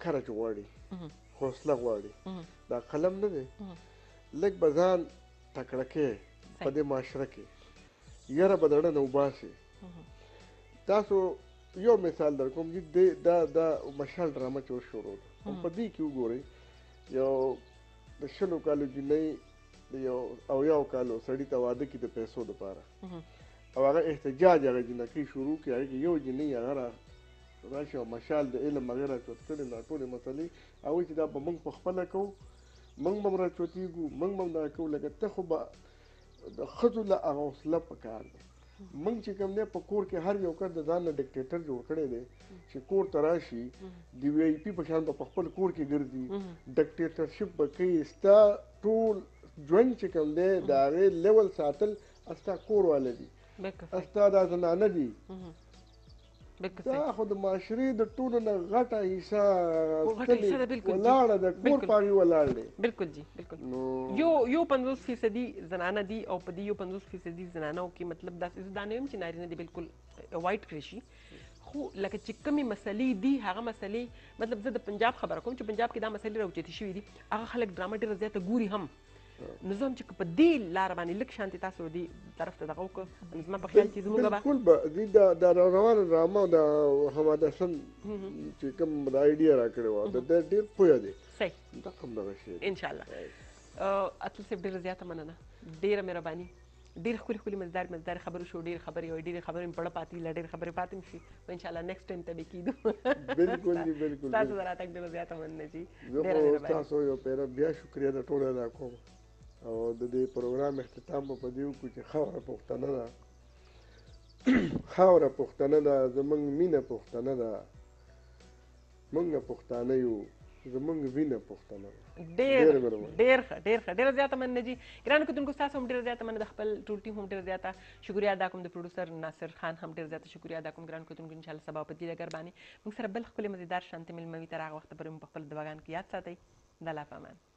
کرج غواړي حوصله غواړي دا قلم نه دی لږ به ځان تکړه کې په دې معاشره کې یاره به دړه نه وباسي. تاسو یو مثال در کوم چې دا مشال ډرامه چې اوس شروع ده په دې کې وګورئ یو د 20 کالو جنۍ د یو اویاو کالو سړي ته واده کړي د پیسو دپاره او هغه احتجاج هغه جنکۍ شروع کړي هغې کې یو جنۍ هغه راشي او مشال د علم هغې راچوت کړي دا ټولې مسلې هغوی چې دا به موږ پخپله کوو موږ به هم راچوتېږو موږ به هم دا کوو لکه ته خو به د ښځو له هغه حوصله پکار ده. موږ چې کوم دی په کور کې هر یو کس د ځان نه ډکټیټر جوړ کړی دی چې کور ته راشي د وی آی پي په شان به په خپل کور کې ګرځي ډکټیټرشپ به کوي ستا ټول ژوند چې کوم دی د هغې لیول ساتل ستا کور واله دي ستا دا زنانه دي دا خو د معاشرې د ټولو نه غټه حصه ولاړه ده کور په هغې ولاړ دی. بلکل جی بلکل یو 50% زنانه دي او په دې یو 50% زنانو کې مطلب داسې دا نه یم چې نارینه دي بلکل اوایډ کړی شي خو لکه چې کومې مسلې دي هغه مسلې مطلب زه د پنجاب خبره کوم چې پنجاب کې دا مسلې راوچتې شوي دي هغه خلک ډرامه ډېره زیاته ګوري هم نو زه هم چې په دې لاره باندې لږ شانتې تاسو دې طرف ته دغه وکړه زما په خیال چې زموږ به بالکل به دوی دا روانه ډرامه او د حماد حسن چې کوم د آیډیا راکړې وه د ده ډېر پوهه دی صحیح دا هم دغه شی انشاءالله. اتل صاحب ډېره زیاته مننه ډېره مهرباني ډېر ښکلې مزدارې خبرې شو ډېرې خبرې وایي ډېرې خبرې مې پړه پاتې له ډېرې خبرې پاتې م شي په انشاءالله نیکسټ ټایم ته به کېدو بالکل جي بالکل تاسو د راتګ ډېره زیاته مننه جي زه خو تاسو یو پیره بیا شکریه د ټوله ادا کوم او د دې پروګرام اختتام به په دې وکړو چې خاوره پښتنه ده خاوره پښتنه ده زموږ مینه پښتنه ده موږ پښتانه یو، زموږ وینه پښتانه. ډېره زیاته مننه جي. ګرانو کتونکو ستاسو هم ډېره زیاته مننه، د خپل ټول ټیم هم ډېره زیاته شکریه ادا کوم، د پروډوسر ناصر خان هم ډېره زیاته شکریه ادا کوم. ګرانو کتونکو انشاءالله سبا په دې ډګر باندې موږ سره بل ښکلی مزیدار شانتې مېلمه وي. تر هغه وخته پورې مو په خپلو دعاګانو کې یاد ساتئ. د الله په امان.